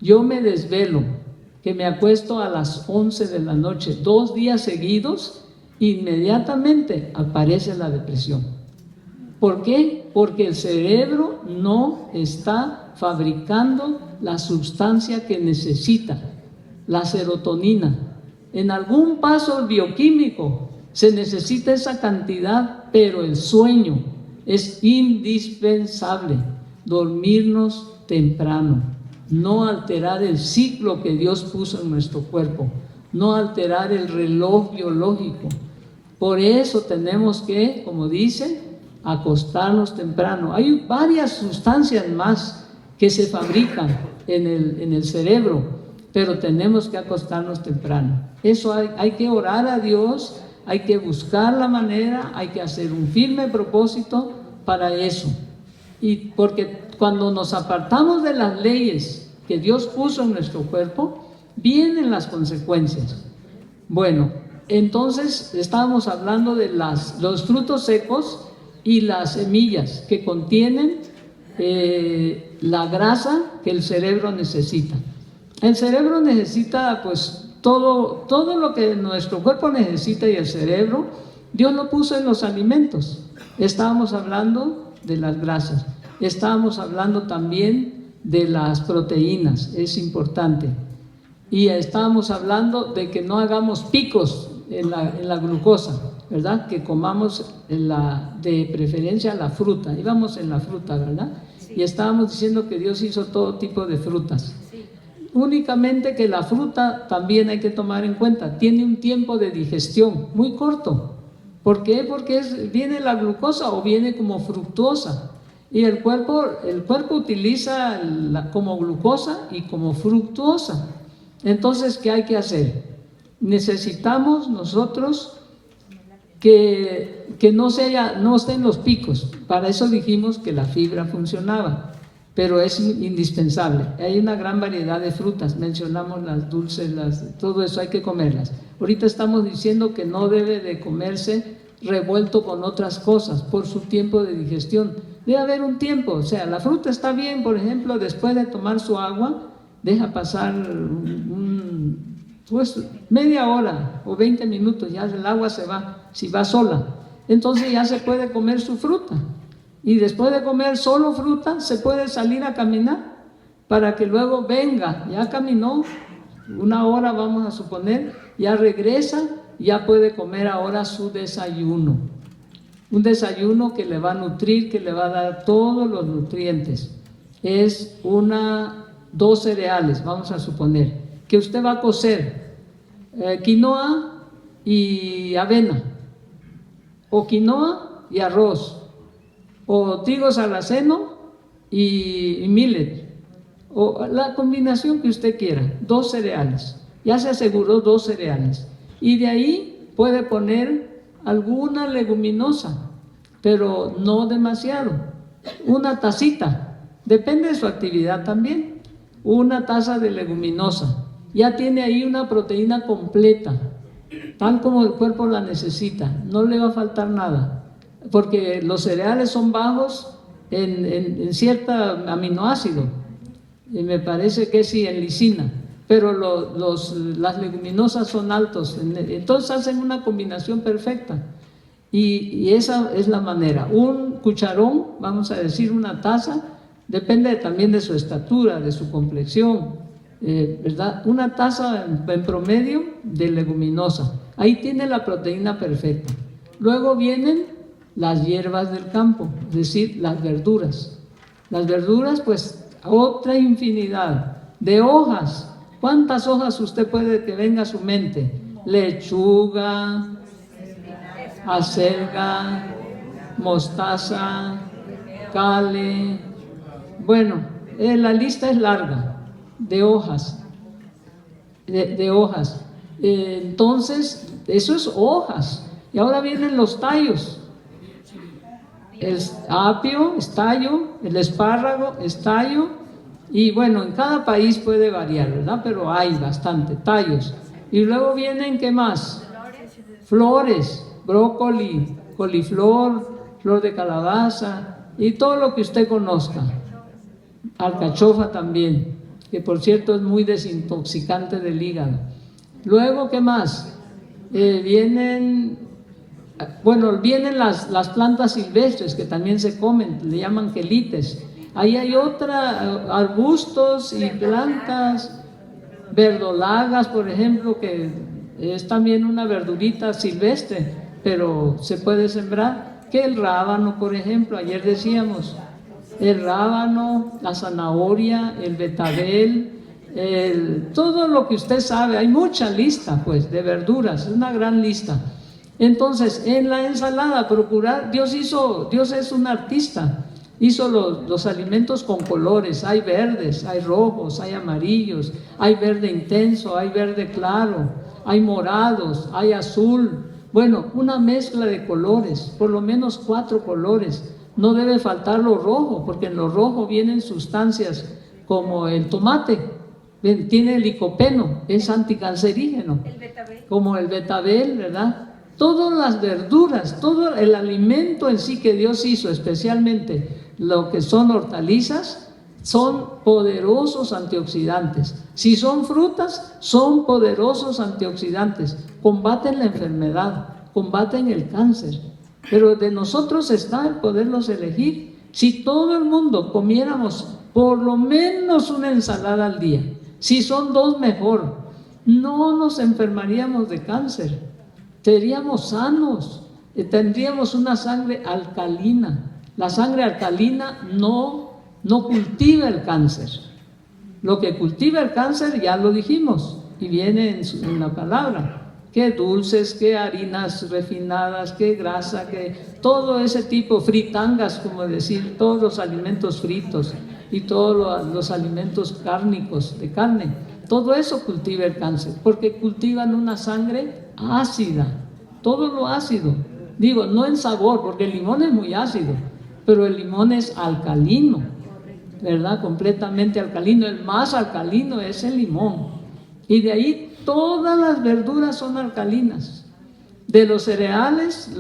Speaker 1: yo me desvelo, que me acuesto a las 11 de la noche, 2 días seguidos, inmediatamente aparece la depresión. ¿Por qué? Porque el cerebro no está fabricando la sustancia que necesita, la serotonina. En algún paso bioquímico se necesita esa cantidad, pero el sueño es indispensable. Dormirnos temprano, no alterar el ciclo que Dios puso en nuestro cuerpo, no alterar el reloj biológico. Por eso tenemos que, como dice, acostarnos temprano. Hay varias sustancias más que se fabrican en el cerebro, pero tenemos que acostarnos temprano. Eso hay que orar a Dios, hay que buscar la manera, hay que hacer un firme propósito para eso. Y porque cuando nos apartamos de las leyes que Dios puso en nuestro cuerpo, vienen las consecuencias. Bueno, entonces estábamos hablando de los frutos secos y las semillas que contienen la grasa que el cerebro necesita. El cerebro necesita pues todo lo que nuestro cuerpo necesita, y el cerebro Dios lo puso en los alimentos. Estábamos hablando de las grasas, estábamos hablando también de las proteínas, es importante, y estábamos hablando de que no hagamos picos en la glucosa, ¿verdad? Que comamos de preferencia la fruta. Íbamos en la fruta, ¿verdad? Sí. Y estábamos diciendo que Dios hizo todo tipo de frutas. Sí. Únicamente que la fruta también hay que tomar en cuenta, tiene un tiempo de digestión muy corto. ¿Por qué? Porque viene la glucosa o viene como fructosa. Y el cuerpo utiliza como glucosa y como fructosa. Entonces, ¿qué hay que hacer? Necesitamos nosotros que no estén los picos. Para eso dijimos que la fibra funcionaba, pero es indispensable. Hay una gran variedad de frutas, mencionamos las dulces, todo eso hay que comerlas. Ahorita estamos diciendo que no debe de comerse revuelto con otras cosas por su tiempo de digestión. Debe haber un tiempo, o sea, la fruta está bien, por ejemplo, después de tomar su agua, deja pasar pues media hora o 20 minutos, ya el agua se va, si va sola, entonces ya se puede comer su fruta, y después de comer solo fruta se puede salir a caminar para que luego venga, ya caminó 1 hora, vamos a suponer, ya regresa, ya puede comer ahora su desayuno, un desayuno que le va a nutrir, que le va a dar todos los nutrientes. Es 2 cereales, vamos a suponer, que usted va a cocer quinoa y avena, o quinoa y arroz, o trigo sarraceno y millet, o la combinación que usted quiera, 2 cereales, ya se aseguró 2 cereales, y de ahí puede poner alguna leguminosa, pero no demasiado, una tacita, depende de su actividad también, una taza de leguminosa, ya tiene ahí una proteína completa, tal como el cuerpo la necesita, no le va a faltar nada, porque los cereales son bajos en cierto aminoácido, y me parece que sí, en lisina, pero las leguminosas son altos, entonces hacen una combinación perfecta, y esa es la manera. Un cucharón, vamos a decir una taza, depende también de su estatura, de su complexión, ¿verdad? Una taza en promedio de leguminosa, ahí tiene la proteína perfecta. Luego vienen las hierbas del campo, es decir, las verduras. Las verduras, pues, otra infinidad de hojas. ¿Cuántas hojas usted puede que venga a su mente? Lechuga, acelga, mostaza, cale. Bueno, la lista es larga de hojas, de hojas. Entonces, eso es hojas. Y ahora vienen los tallos. el apio, es tallo, el espárrago es tallo, y bueno, en cada país puede variar, ¿verdad? Pero hay bastante tallos. Y luego vienen, ¿qué más? Flores, brócoli, coliflor, flor de calabaza y todo lo que usted conozca. Alcachofa también, que por cierto es muy desintoxicante del hígado. Luego, ¿qué más? Vienen las plantas silvestres que también se comen, le llaman quelites. Ahí hay arbustos y plantas, verdolagas, por ejemplo, que es también una verdurita silvestre, pero se puede sembrar. Que el rábano, por ejemplo, ayer decíamos, el rábano, la zanahoria, el betabel, todo lo que usted sabe, hay mucha lista pues de verduras, es una gran lista. Entonces, en la ensalada, procurar, Dios es un artista, hizo los alimentos con colores, hay verdes, hay rojos, hay amarillos, hay verde intenso, hay verde claro, hay morados, hay azul, bueno, una mezcla de colores, por lo menos 4 colores. No debe faltar lo rojo, porque en lo rojo vienen sustancias como el tomate, tiene licopeno, es anticancerígeno, como el betabel, ¿verdad? Todas las verduras, todo el alimento en sí que Dios hizo, especialmente lo que son hortalizas, son poderosos antioxidantes. Si son frutas, son poderosos antioxidantes, combaten la enfermedad, combaten el cáncer. Pero de nosotros está el poderlos elegir. Si todo el mundo comiéramos por lo menos una ensalada al día, si son 2 mejor, no nos enfermaríamos de cáncer, seríamos sanos, tendríamos una sangre alcalina. La sangre alcalina no cultiva el cáncer. Lo que cultiva el cáncer ya lo dijimos y viene en la palabra. Que dulces, que harinas refinadas, que grasa, que todo ese tipo, fritangas, como decir, todos los alimentos fritos y todos los alimentos cárnicos, de carne, todo eso cultiva el cáncer, porque cultivan una sangre ácida, todo lo ácido, digo, no en sabor, porque el limón es muy ácido, pero el limón es alcalino, ¿verdad? Completamente alcalino, el más alcalino es el limón, y de ahí todas las verduras son alcalinas. De los cereales,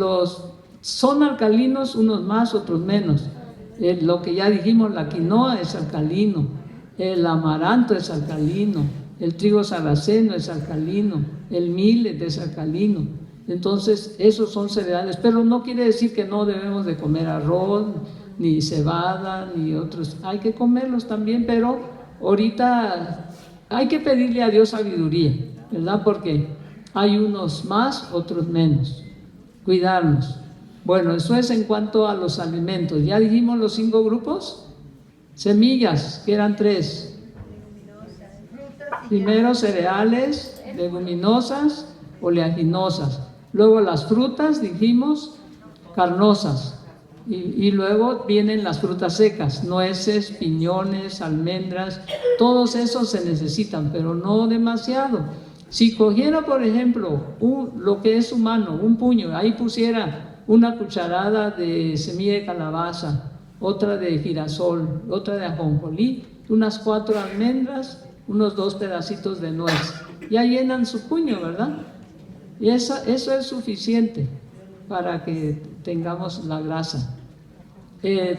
Speaker 1: son alcalinos, unos más, otros menos. Lo que ya dijimos, la quinoa es alcalino, el amaranto es alcalino, el trigo sarraceno es alcalino, el millet es alcalino. Entonces, esos son cereales, pero no quiere decir que no debemos de comer arroz, ni cebada, ni otros. Hay que comerlos también, pero ahorita hay que pedirle a Dios sabiduría, ¿verdad? Porque hay unos más, otros menos. Cuidarnos. Bueno, eso es en cuanto a los alimentos. Ya dijimos los 5 grupos. Semillas, que eran 3. Primero cereales, leguminosas, oleaginosas. Luego las frutas, dijimos, carnosas. Y luego vienen las frutas secas, nueces, piñones, almendras, todos esos se necesitan, pero no demasiado. Si cogiera, por ejemplo, lo que es humano, un puño, ahí pusiera una cucharada de semilla de calabaza, otra de girasol, otra de ajonjolí, unas 4 almendras, unos 2 pedacitos de nuez, ya llenan su puño, ¿verdad? Y eso es suficiente para que tengamos la grasa.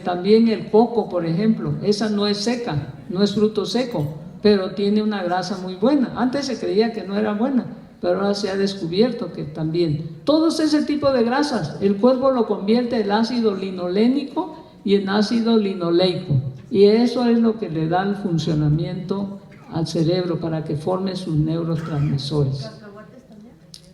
Speaker 1: También el coco, por ejemplo, esa no es seca, no es fruto seco, pero tiene una grasa muy buena. Antes se creía que no era buena, pero ahora se ha descubierto que también. Todos ese tipo de grasas, el cuerpo lo convierte en ácido linolénico y en ácido linoleico. Y eso es lo que le da el funcionamiento al cerebro para que forme sus neurotransmisores.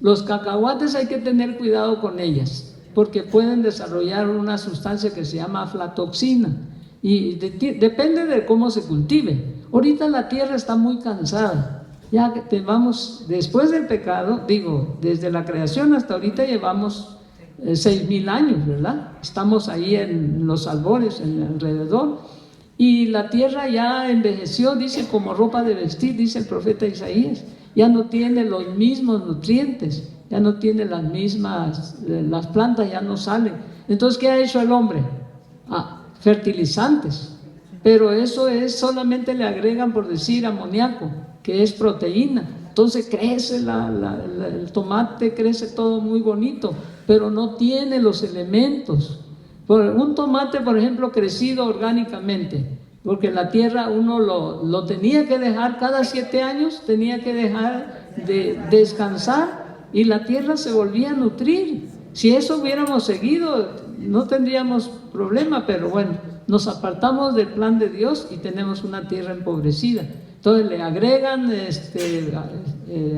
Speaker 1: Los cacahuates hay que tener cuidado con ellas, porque pueden desarrollar una sustancia que se llama aflatoxina y depende de cómo se cultive. Ahorita la tierra está muy cansada, ya que vamos, después del pecado, digo, desde la creación hasta ahorita llevamos 6,000 años, ¿verdad? Estamos ahí en los albores, en alrededor, y la tierra ya envejeció, dice, como ropa de vestir, dice el profeta Isaías, ya no tiene los mismos nutrientes, ya no tiene las mismas, las plantas ya no salen. Entonces, ¿qué ha hecho el hombre? fertilizantes, pero eso es solamente le agregan, por decir, amoníaco, que es proteína. Entonces crece el tomate, crece todo muy bonito, pero no tiene los elementos. Un tomate, por ejemplo, crecido orgánicamente, porque en la tierra uno lo tenía que dejar cada 7 años, tenía que dejar de descansar y la tierra se volvía a nutrir. Si eso hubiéramos seguido, no tendríamos problema, pero bueno, nos apartamos del plan de Dios y tenemos una tierra empobrecida. Entonces le agregan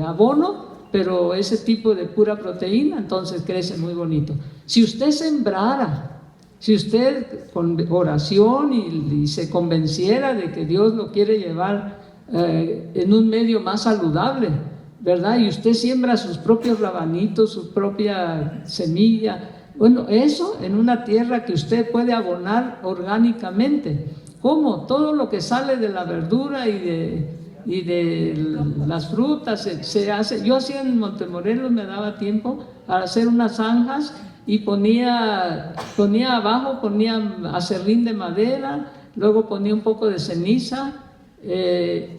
Speaker 1: abono, pero ese tipo de pura proteína, entonces crece muy bonito. Si usted sembrara, si usted con oración y se convenciera de que Dios lo quiere llevar en un medio más saludable, ¿verdad? Y usted siembra sus propios rabanitos, su propia semilla, bueno, eso en una tierra que usted puede abonar orgánicamente. ¿Cómo? Todo lo que sale de la verdura y de las frutas se hace. Yo hacía en Montemorelos, me daba tiempo para hacer unas zanjas y ponía abajo, ponía acerrín de madera, luego ponía un poco de ceniza,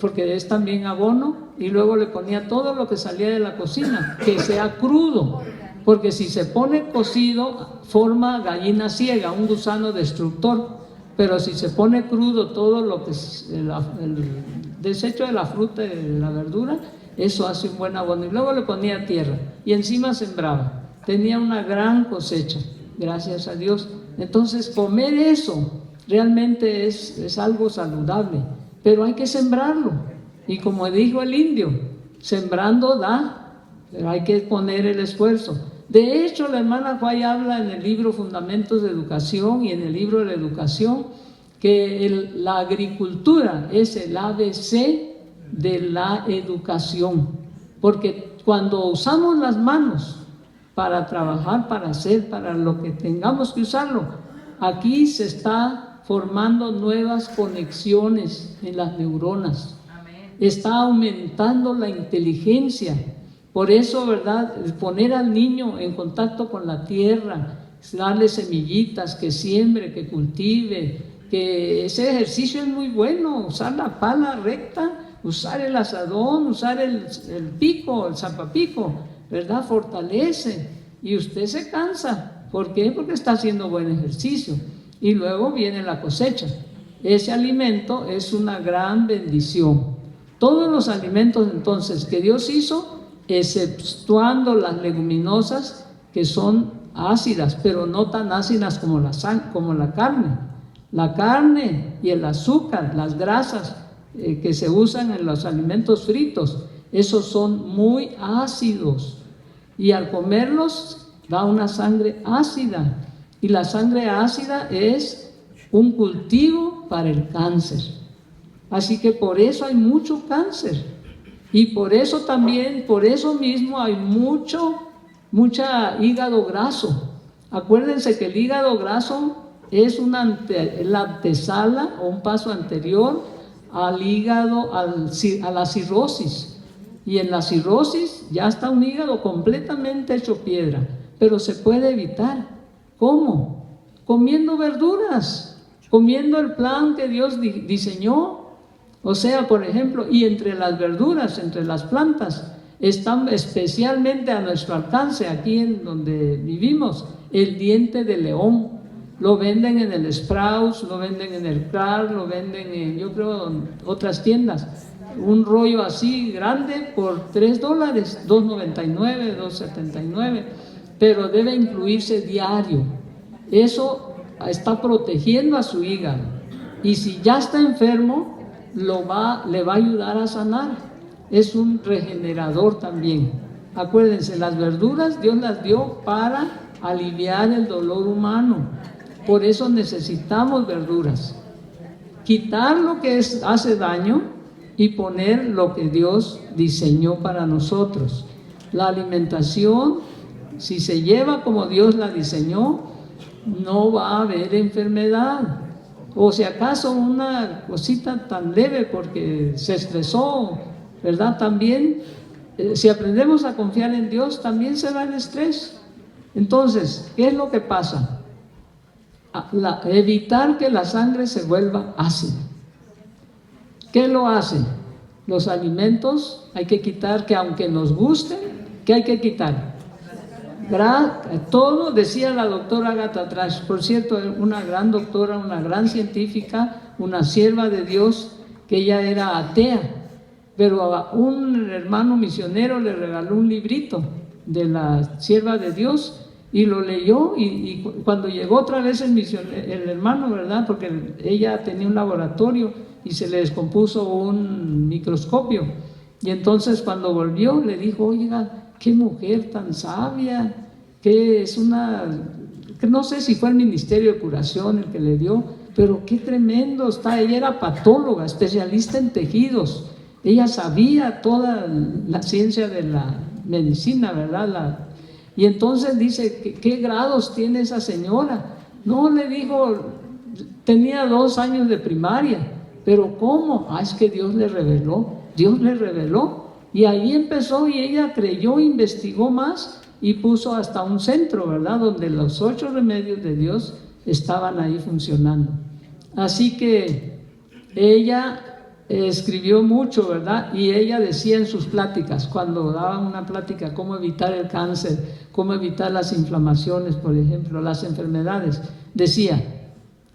Speaker 1: porque es también abono, y luego le ponía todo lo que salía de la cocina, que sea crudo, porque si se pone cocido forma gallina ciega, un gusano destructor, pero si se pone crudo todo lo que es el desecho de la fruta y de la verdura, eso hace un buen abono. Y luego le ponía tierra y encima sembraba. Tenía una gran cosecha, gracias a Dios. Entonces comer eso realmente es algo saludable, pero hay que sembrarlo. Y como dijo el indio, sembrando da, pero hay que poner el esfuerzo. De hecho, la hermana Juay habla en el libro Fundamentos de Educación y en el libro de la Educación que la agricultura es el ABC de la educación, porque cuando usamos las manos para trabajar, para hacer, para lo que tengamos que usarlo, aquí se está formando nuevas conexiones en las neuronas, está aumentando la inteligencia. Por eso, ¿verdad?, poner al niño en contacto con la tierra, darle semillitas, que siembre, que cultive, que ese ejercicio es muy bueno, usar la pala recta, usar el asadón, usar el pico, el zapapico, ¿verdad?, fortalece y usted se cansa. ¿Por qué? Porque está haciendo buen ejercicio y luego viene la cosecha. Ese alimento es una gran bendición. Todos los alimentos entonces que Dios hizo, exceptuando las leguminosas que son ácidas, pero no tan ácidas como la carne. La carne y el azúcar, las grasas que se usan en los alimentos fritos, esos son muy ácidos y al comerlos da una sangre ácida, y la sangre ácida es un cultivo para el cáncer. Así que por eso hay mucho cáncer. Y por eso también, por eso mismo hay mucha hígado graso. Acuérdense que el hígado graso es la antesala o un paso anterior al hígado, a la cirrosis. Y en la cirrosis ya está un hígado completamente hecho piedra, pero se puede evitar. ¿Cómo? Comiendo verduras, comiendo el plan que Dios diseñó. O sea, por ejemplo, y entre las verduras, entre las plantas, están especialmente a nuestro alcance, aquí en donde vivimos, el diente de león. Lo venden en el Sprouts, lo venden en el Clark, lo venden en, yo creo, en otras tiendas. Un rollo así grande por $3, $2.99, $2.79, pero debe incluirse diario. Eso está protegiendo a su hígado. Y si ya está enfermo, le va a ayudar a sanar. Es un regenerador también. Acuérdense, las verduras Dios las dio para aliviar el dolor humano. Por eso necesitamos verduras. Quitar lo que hace daño y poner lo que Dios diseñó para nosotros. La alimentación, si se lleva como Dios la diseñó, no va a haber enfermedad. O si acaso una cosita tan leve porque se estresó, ¿verdad? También, si aprendemos a confiar en Dios, también se va el estrés. Entonces, ¿qué es lo que pasa? evitar que la sangre se vuelva ácida. ¿Qué lo hace? Los alimentos hay que quitar, que aunque nos gusten, ¿qué hay que quitar? Todo, decía la doctora Agatha Trash, por cierto, una gran doctora, una gran científica, una sierva de Dios, que ella era atea, pero a un hermano misionero le regaló un librito de la sierva de Dios y lo leyó, y cuando llegó otra vez el hermano, ¿verdad? Porque ella tenía un laboratorio y se le descompuso un microscopio, y entonces cuando volvió le dijo: oiga, qué mujer tan sabia, que es que no sé si fue el Ministerio de Curación el que le dio, pero qué tremendo está. Ella era patóloga, especialista en tejidos, ella sabía toda la ciencia de la medicina, ¿verdad? Y entonces dice: ¿qué grados tiene esa señora? No, le dijo, tenía 2 años de primaria. ¿Pero cómo? Es que Dios le reveló, y ahí empezó, y ella creyó, investigó más y puso hasta un centro, ¿verdad? Donde los 8 remedios de Dios estaban ahí funcionando. Así que ella escribió mucho, ¿verdad? Y ella decía en sus pláticas, cuando daba una plática, cómo evitar el cáncer, cómo evitar las inflamaciones, por ejemplo, las enfermedades, decía: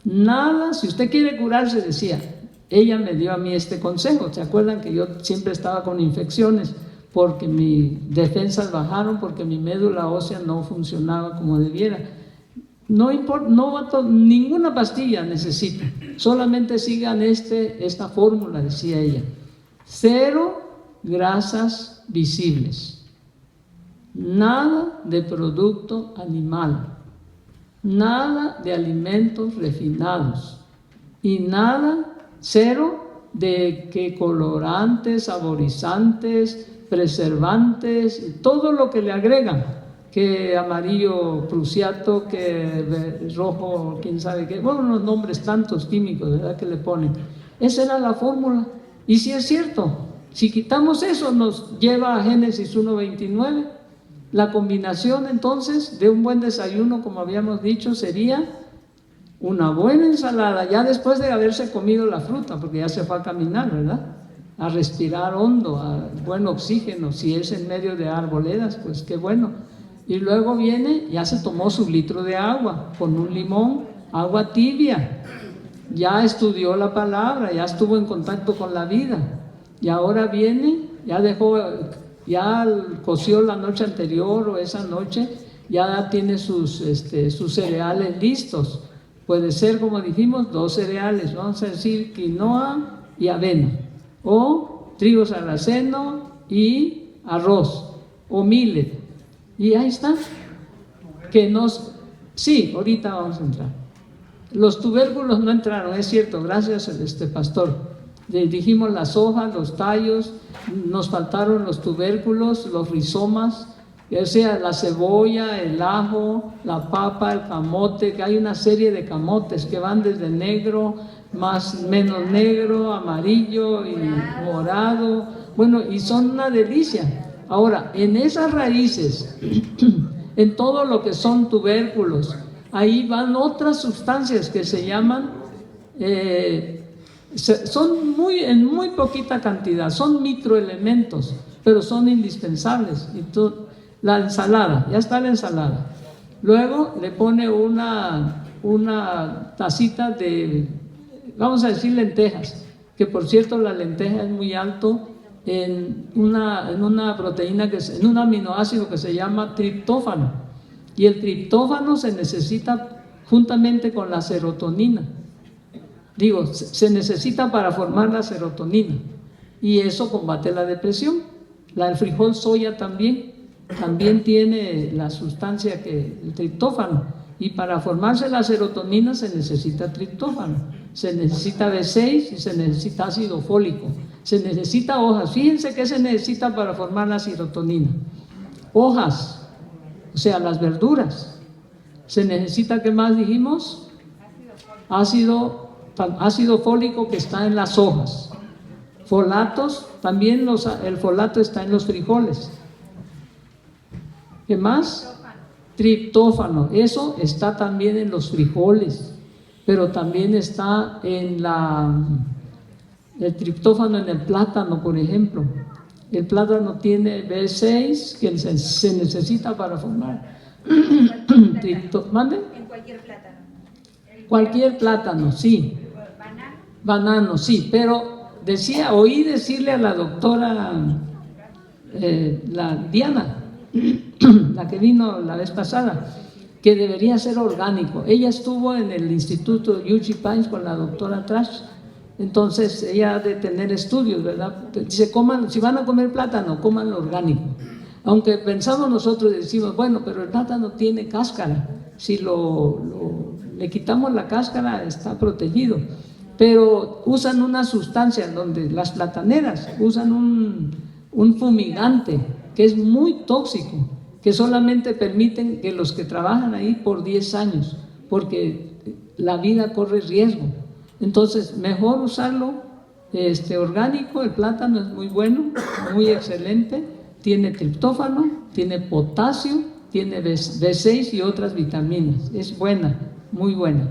Speaker 1: nada, si usted quiere curarse, decía, ella me dio a mí este consejo. ¿Se acuerdan que yo siempre estaba con infecciones porque mis defensas bajaron, porque mi médula ósea no funcionaba como debiera? No importa, ninguna pastilla necesita, solamente sigan esta fórmula, decía ella: 0 grasas visibles, nada de producto animal, nada de alimentos refinados, y 0 de que colorantes, saborizantes, preservantes, todo lo que le agregan, que amarillo prusiato, que rojo, quién sabe qué, bueno, unos nombres tantos químicos, ¿verdad?, que le ponen. Esa era la fórmula. Y si es cierto, si quitamos eso, nos lleva a Génesis 1:29. La combinación entonces de un buen desayuno, como habíamos dicho, sería una buena ensalada, ya después de haberse comido la fruta, porque ya se fue a caminar, ¿verdad?, a respirar hondo, a buen oxígeno. Si es en medio de arboledas, pues qué bueno. Y luego viene, ya se tomó su litro de agua con un limón, agua tibia, ya estudió la palabra, ya estuvo en contacto con la vida, y ahora viene, ya coció la noche anterior o esa noche, ya tiene sus cereales listos. Puede ser, como dijimos, 2 cereales, vamos a decir quinoa y avena, o trigo sarraceno y arroz, o millet, y ahí está. Sí, ahorita vamos a entrar. Los tubérculos no entraron, es cierto, gracias pastor. Dijimos las hojas, los tallos, nos faltaron los tubérculos, los rizomas, o sea, la cebolla, el ajo, la papa, el camote, que hay una serie de camotes que van desde negro, menos negro, amarillo y morado, bueno, y son una delicia. Ahora, en esas raíces, en todo lo que son tubérculos, ahí van otras sustancias que se llaman, son en muy poquita cantidad, son microelementos, pero son indispensables. La ensalada, ya está la ensalada. Luego le pone una tacita de, vamos a decir, lentejas, que por cierto la lenteja es muy alto en una proteína, en un aminoácido que se llama triptófano, y el triptófano se necesita juntamente con la serotonina. Se necesita para formar la serotonina, y eso combate la depresión. El frijol soya también tiene la sustancia el triptófano, y para formarse la serotonina se necesita triptófano, se necesita B6 y se necesita ácido fólico, se necesita hojas. Fíjense qué se necesita para formar la serotonina: hojas, o sea, las verduras. Se necesita, ¿qué más dijimos? Ácido fólico, que está en las hojas. Folatos, también el folato está en los frijoles. ¿Qué más? Triptófano, eso está también en los frijoles, pero también está en el triptófano en el plátano, por ejemplo. El plátano tiene B6 que se necesita para formar. ¿Mande?
Speaker 2: En cualquier plátano.
Speaker 1: Cualquier plátano, sí. Banano, sí, pero oí decirle a la doctora la Diana, la que vino la vez pasada, que debería ser orgánico. Ella estuvo en el Instituto Yuchi Pines con la doctora Trash, entonces ella ha de tener estudios, ¿verdad? Dice, si van a comer plátano, coman lo orgánico. Aunque pensamos nosotros, decimos, bueno, pero el plátano tiene cáscara, si le quitamos la cáscara está protegido, pero usan una sustancia donde las plataneras usan un fumigante que es muy tóxico, que solamente permiten que los que trabajan ahí por 10 años, porque la vida corre riesgo. Entonces, mejor usarlo orgánico. El plátano es muy bueno, muy excelente, tiene triptófano, tiene potasio, tiene B6 y otras vitaminas, es buena, muy buena.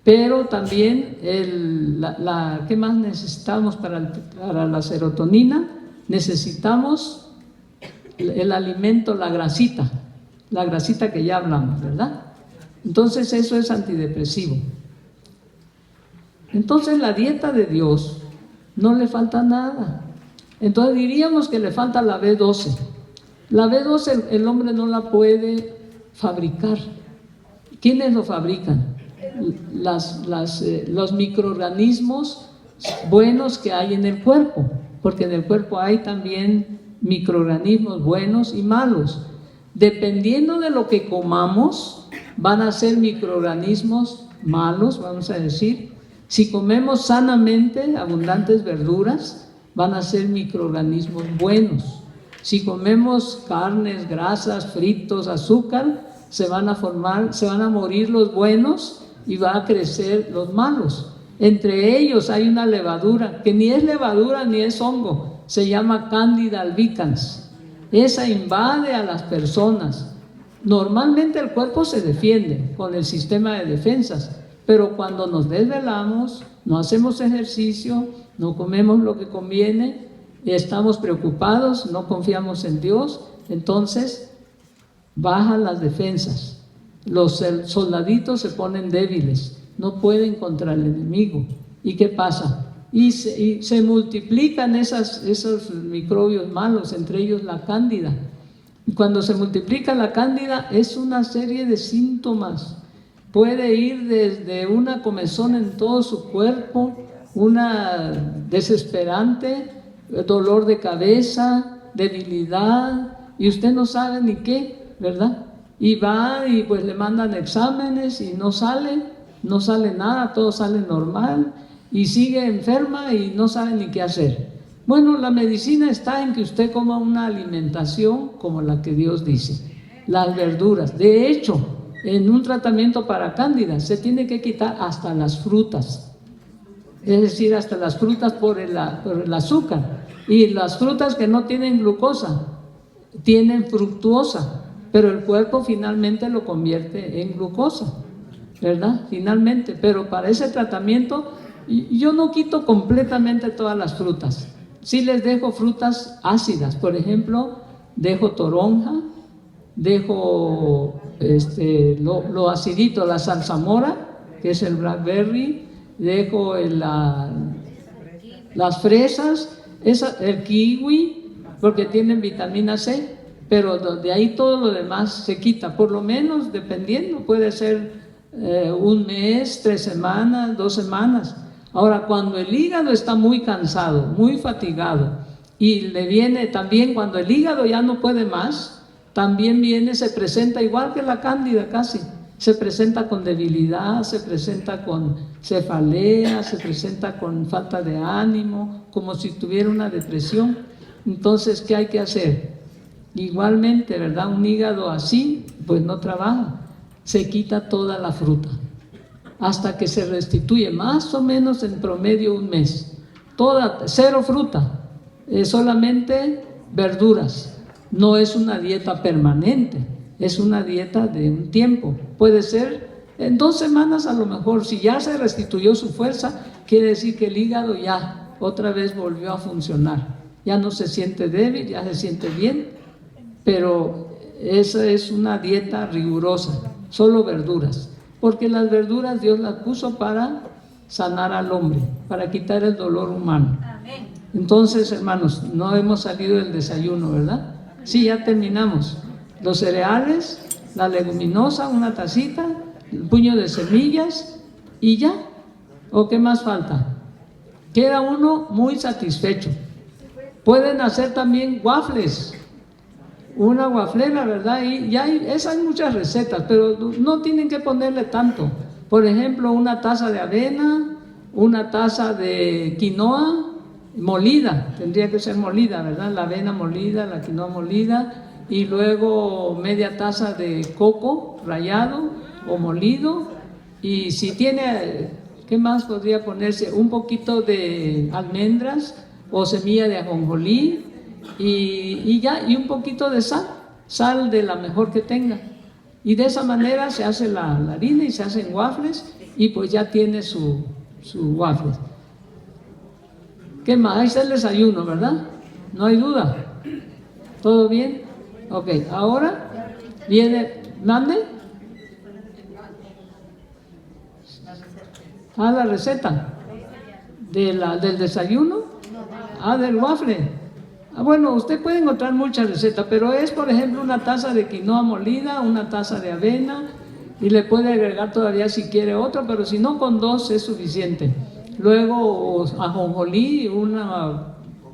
Speaker 1: Pero también, ¿qué más necesitamos para la serotonina? Necesitamos el alimento, la grasita que ya hablamos, ¿verdad? Entonces eso es antidepresivo. Entonces la dieta de Dios no le falta nada. Entonces diríamos que le falta la B12. La B12 el hombre no la puede fabricar. ¿Quiénes lo fabrican? Los microorganismos buenos que hay en el cuerpo, porque en el cuerpo hay también microorganismos buenos y malos. Dependiendo de lo que comamos, van a ser microorganismos malos, vamos a decir. Si comemos sanamente, abundantes verduras, van a ser microorganismos buenos. Si comemos carnes, grasas, fritos, azúcar, se van a morir los buenos y van a crecer los malos. Entre ellos hay una levadura, que ni es levadura ni es hongo, se llama Candida albicans. Esa invade a las personas. Normalmente el cuerpo se defiende con el sistema de defensas, pero cuando nos desvelamos, no hacemos ejercicio, no comemos lo que conviene, estamos preocupados, no confiamos en Dios, entonces bajan las defensas. Los soldaditos se ponen débiles, no pueden contra el enemigo. ¿Y qué pasa? Y se multiplican esos microbios malos, entre ellos la cándida. Y cuando se multiplica la cándida es una serie de síntomas. Puede ir desde una comezón en todo su cuerpo, una desesperante, dolor de cabeza, debilidad, y usted no sabe ni qué, ¿verdad? Y va y pues le mandan exámenes y no sale nada, todo sale normal, y sigue enferma y no sabe ni qué hacer. Bueno, la medicina está en que usted coma una alimentación como la que Dios dice, las verduras. De hecho, en un tratamiento para cándida se tiene que quitar hasta las frutas, es decir, hasta las frutas por el azúcar, y las frutas que no tienen glucosa tienen fructuosa, pero el cuerpo finalmente lo convierte en glucosa, ¿verdad? Finalmente, pero para ese tratamiento yo no quito completamente todas las frutas, sí les dejo frutas ácidas. Por ejemplo, dejo toronja, dejo lo acidito, la zarzamora, que es el blackberry, dejo las fresas, el kiwi, porque tienen vitamina C, pero de ahí todo lo demás se quita, por lo menos dependiendo, puede ser un mes, 3 semanas, 2 semanas. Ahora, cuando el hígado está muy cansado, muy fatigado, y le viene también cuando el hígado ya no puede más, también se presenta igual que la cándida casi, se presenta con debilidad, se presenta con cefalea, se presenta con falta de ánimo, como si tuviera una depresión. Entonces, ¿qué hay que hacer? Igualmente, ¿verdad? Un hígado así, pues no trabaja, se quita toda la fruta, hasta que se restituye, más o menos en promedio un mes. Cero fruta, solamente verduras. No es una dieta permanente, es una dieta de un tiempo. Puede ser en 2 semanas a lo mejor. Si ya se restituyó su fuerza, quiere decir que el hígado ya otra vez volvió a funcionar. Ya no se siente débil, ya se siente bien, pero esa es una dieta rigurosa, solo verduras, porque las verduras Dios las puso para sanar al hombre, para quitar el dolor humano. Entonces, hermanos, no hemos salido del desayuno, ¿verdad? Sí, ya terminamos. Los cereales, la leguminosa, una tacita, un puño de semillas y ya. ¿O qué más falta? Queda uno muy satisfecho. Pueden hacer también waffles, una waflera, ¿verdad? Y ya hay muchas recetas, pero no tienen que ponerle tanto. Por ejemplo, una taza de avena, una taza de quinoa molida, tendría que ser molida, ¿verdad? La avena molida, la quinoa molida, y luego media taza de coco rallado o molido, y si tiene, ¿qué más podría ponerse? Un poquito de almendras o semilla de ajonjolí, y ya, y un poquito de sal de la mejor que tenga, y de esa manera se hace la harina y se hacen waffles, y pues ya tiene su waffles. ¿Qué más? Ahí está el desayuno, ¿verdad? No hay duda. ¿Todo bien? Ok, ahora viene, ¿mande? La receta del desayuno, del waffle. Bueno, usted puede encontrar muchas recetas, pero es, por ejemplo, una taza de quinoa molida, una taza de avena, y le puede agregar todavía si quiere otra, pero si no, con 2 es suficiente. Luego ajonjolí,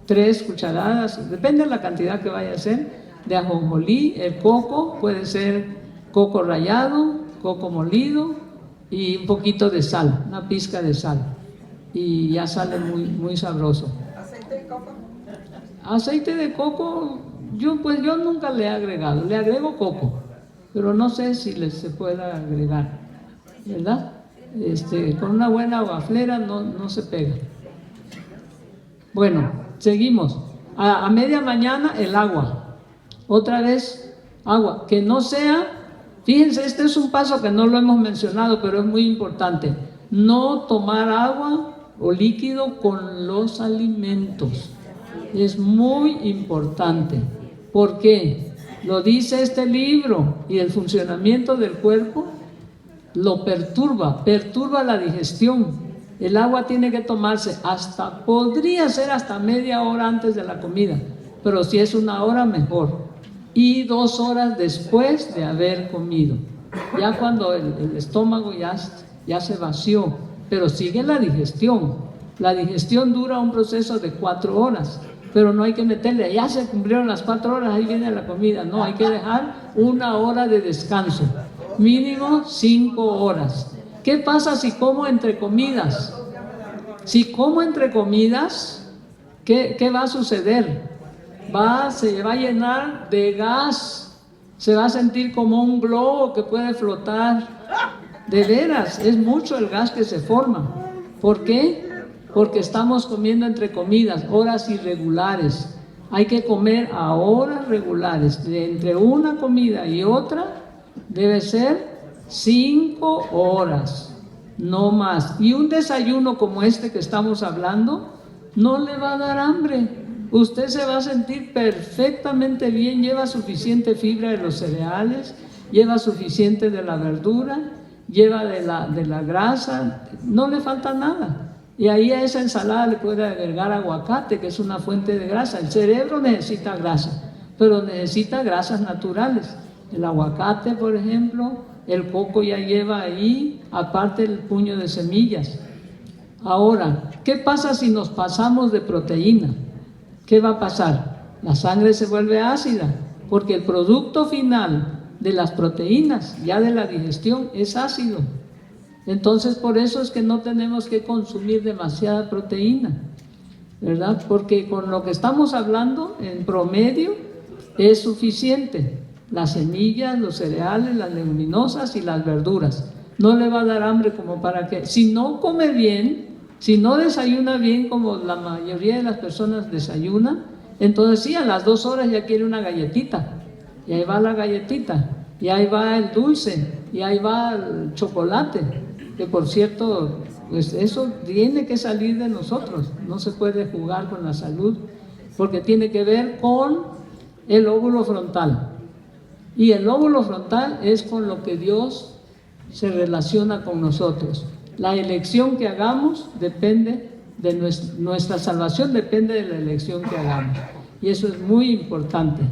Speaker 1: 3 cucharadas, depende de la cantidad que vaya a hacer, de ajonjolí. El coco, puede ser coco rallado, coco molido y un poquito de sal, una pizca de sal, y ya sale muy, muy sabroso.
Speaker 2: ¿Aceite de coco?
Speaker 1: Aceite de coco, yo nunca le he agregado, le agrego coco, pero no sé si se pueda agregar, ¿verdad? Con una buena waflera no se pega. Bueno, seguimos. A media mañana el agua, otra vez agua, que no sea, fíjense, este es un paso que no lo hemos mencionado, pero es muy importante, no tomar agua o líquido con los alimentos. Es muy importante. ¿Por qué? Lo dice este libro, y el funcionamiento del cuerpo lo perturba la digestión. El agua tiene que tomarse podría ser hasta media hora antes de la comida, pero si es 1 hora mejor, y 2 horas después de haber comido, ya cuando el estómago ya se vació, pero sigue la digestión. La digestión dura un proceso de 4 horas, pero no hay que meterle, ya se cumplieron las 4 horas, ahí viene la comida. No, hay que dejar 1 hora de descanso, mínimo 5 horas. ¿Qué pasa si como entre comidas? Si como entre comidas, ¿qué va a suceder? Se va a llenar de gas, se va a sentir como un globo que puede flotar. De veras, es mucho el gas que se forma. ¿Por qué? Porque estamos comiendo entre comidas, horas irregulares. Hay que comer a horas regulares. Entre una comida y otra debe ser 5 horas, no más. Y un desayuno como este que estamos hablando no le va a dar hambre. Usted se va a sentir perfectamente bien, lleva suficiente fibra de los cereales, lleva suficiente de la verdura, lleva de la grasa, no le falta nada. Y ahí a esa ensalada le puede agregar aguacate, que es una fuente de grasa. El cerebro necesita grasa, pero necesita grasas naturales. El aguacate, por ejemplo, el coco ya lleva ahí, aparte el puño de semillas. Ahora, ¿qué pasa si nos pasamos de proteína? ¿Qué va a pasar? La sangre se vuelve ácida, porque el producto final de las proteínas, ya de la digestión, es ácido. Entonces, por eso es que no tenemos que consumir demasiada proteína, ¿verdad? Porque con lo que estamos hablando, en promedio, es suficiente. Las semillas, los cereales, las leguminosas y las verduras. No le va a dar hambre como para que, si no come bien, si no desayuna bien como la mayoría de las personas desayunan, entonces sí, a las 2 horas ya quiere una galletita, y ahí va la galletita. y ahí va el dulce, y ahí va el chocolate, que por cierto, pues eso tiene que salir de nosotros, no se puede jugar con la salud, porque tiene que ver con el lóbulo frontal, y el lóbulo frontal es con lo que Dios se relaciona con nosotros. La elección que hagamos depende de nuestra salvación, depende de la elección que hagamos, y eso es muy importante.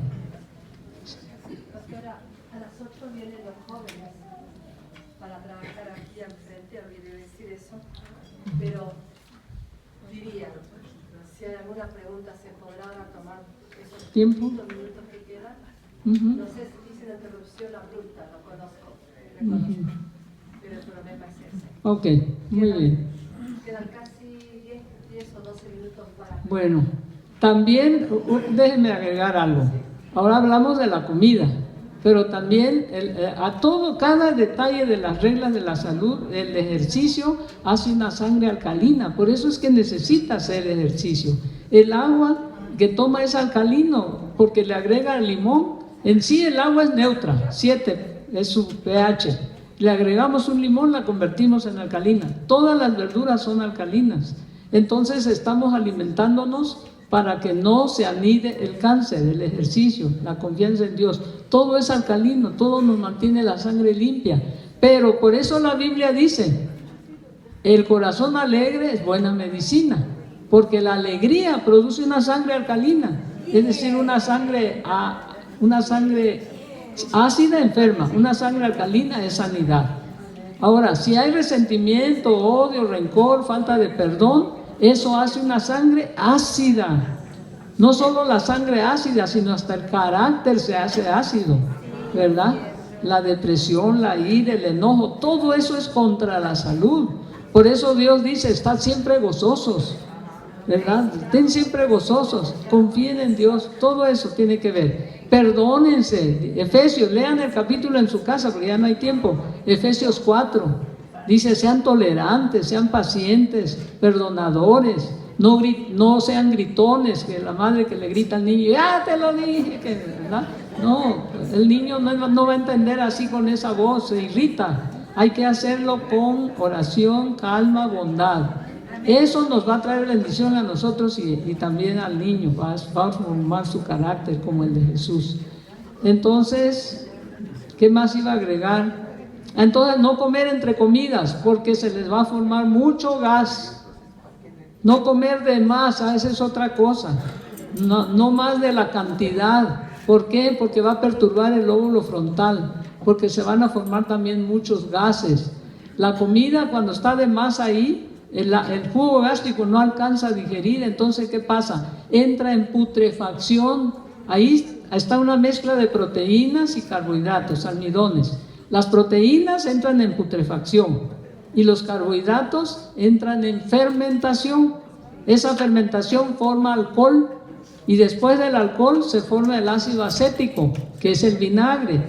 Speaker 2: Pastora, a las 8 vienen los jóvenes para trabajar aquí al frente, olvidé decir eso, pero diría, si hay alguna pregunta, ¿se podrá ahora tomar esos
Speaker 1: ¿Tiempo?
Speaker 2: minutos que quedan? No sé si dicen interrupción abrupta, lo conozco, pero el problema es ese.
Speaker 1: Ok, muy bien.
Speaker 2: Quedan casi 10 o 12 minutos para...
Speaker 1: Bueno, también déjenme agregar algo. Ahora hablamos de la comida, pero también cada detalle de las reglas de la salud, el ejercicio hace una sangre alcalina, por eso es que necesita hacer ejercicio. El agua que toma es alcalino, porque le agrega el limón. En sí el agua es neutra, 7 es su pH. Le agregamos un limón, la convertimos en alcalina. Todas las verduras son alcalinas. Entonces estamos alimentándonos para que no se anide el cáncer, el ejercicio, la confianza en Dios. Todo es alcalino, todo nos mantiene la sangre limpia. Pero por eso la Biblia dice, el corazón alegre es buena medicina, porque la alegría produce una sangre alcalina, es decir, una sangre ácida enferma, una sangre alcalina es sanidad. Ahora, si hay resentimiento, odio, rencor, falta de perdón, eso hace una sangre ácida. No solo la sangre ácida, sino hasta el carácter se hace ácido, ¿verdad? La depresión, la ira, el enojo, todo eso es contra la salud. Por eso Dios dice, estad siempre gozosos, ¿verdad? Estén siempre gozosos, confíen en Dios, todo eso tiene que ver. Perdónense. Efesios, lean el capítulo en su casa porque ya no hay tiempo. Efesios 4 dice, sean tolerantes, sean pacientes, perdonadores, no sean gritones, que la madre que le grita al niño, ya te lo dije, ¿verdad? No, el niño no va a entender así con esa voz, se irrita. Hay que hacerlo con oración, calma, bondad. Eso nos va a traer bendición a nosotros y también al niño, va a formar su carácter como el de Jesús. Entonces, ¿qué más iba a agregar? Entonces, no comer entre comidas, porque se les va a formar mucho gas. No comer de más, esa es otra cosa. No más de la cantidad. ¿Por qué? Porque va a perturbar el lóbulo frontal, porque se van a formar también muchos gases. La comida, cuando está de más ahí, el jugo gástrico no alcanza a digerir, entonces ¿qué pasa? Entra en putrefacción. Ahí está una mezcla de proteínas y carbohidratos, almidones. Las proteínas entran en putrefacción y los carbohidratos entran en fermentación. Esa fermentación forma alcohol y después del alcohol se forma el ácido acético, que es el vinagre.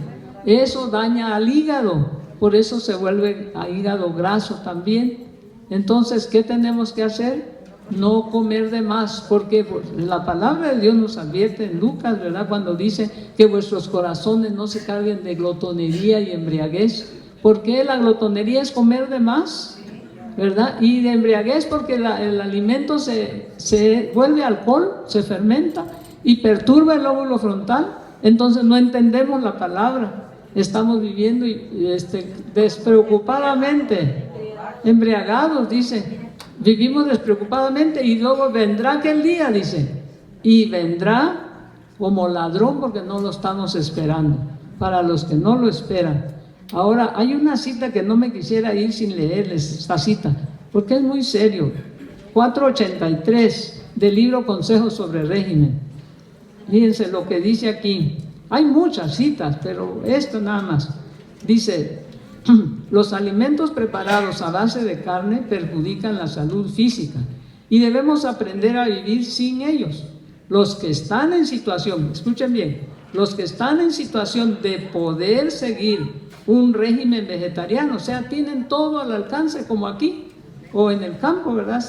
Speaker 1: Eso daña al hígado, por eso se vuelve a hígado graso también. Entonces, ¿qué tenemos que hacer? No comer de más, porque la palabra de Dios nos advierte en Lucas, ¿verdad? Cuando dice que vuestros corazones no se carguen de glotonería y embriaguez. ¿Por qué la glotonería es comer de más? ¿Verdad? Y de embriaguez porque el alimento se vuelve alcohol, se fermenta y perturba el lóbulo frontal. Entonces no entendemos la palabra. Estamos viviendo despreocupadamente, embriagados, dice. Vivimos despreocupadamente y luego vendrá aquel día, dice, y vendrá como ladrón porque no lo estamos esperando, para los que no lo esperan. Ahora, hay una cita que no me quisiera ir sin leerles esta cita, porque es muy serio. 483 del libro Consejos sobre Régimen. Fíjense lo que dice aquí. Hay muchas citas, pero esto nada más. Dice, los alimentos preparados a base de carne perjudican la salud física y debemos aprender a vivir sin ellos. Los que están en situación, escuchen bien, los que están en situación de poder seguir un régimen vegetariano, o sea, tienen todo al alcance como aquí o en el campo, ¿verdad?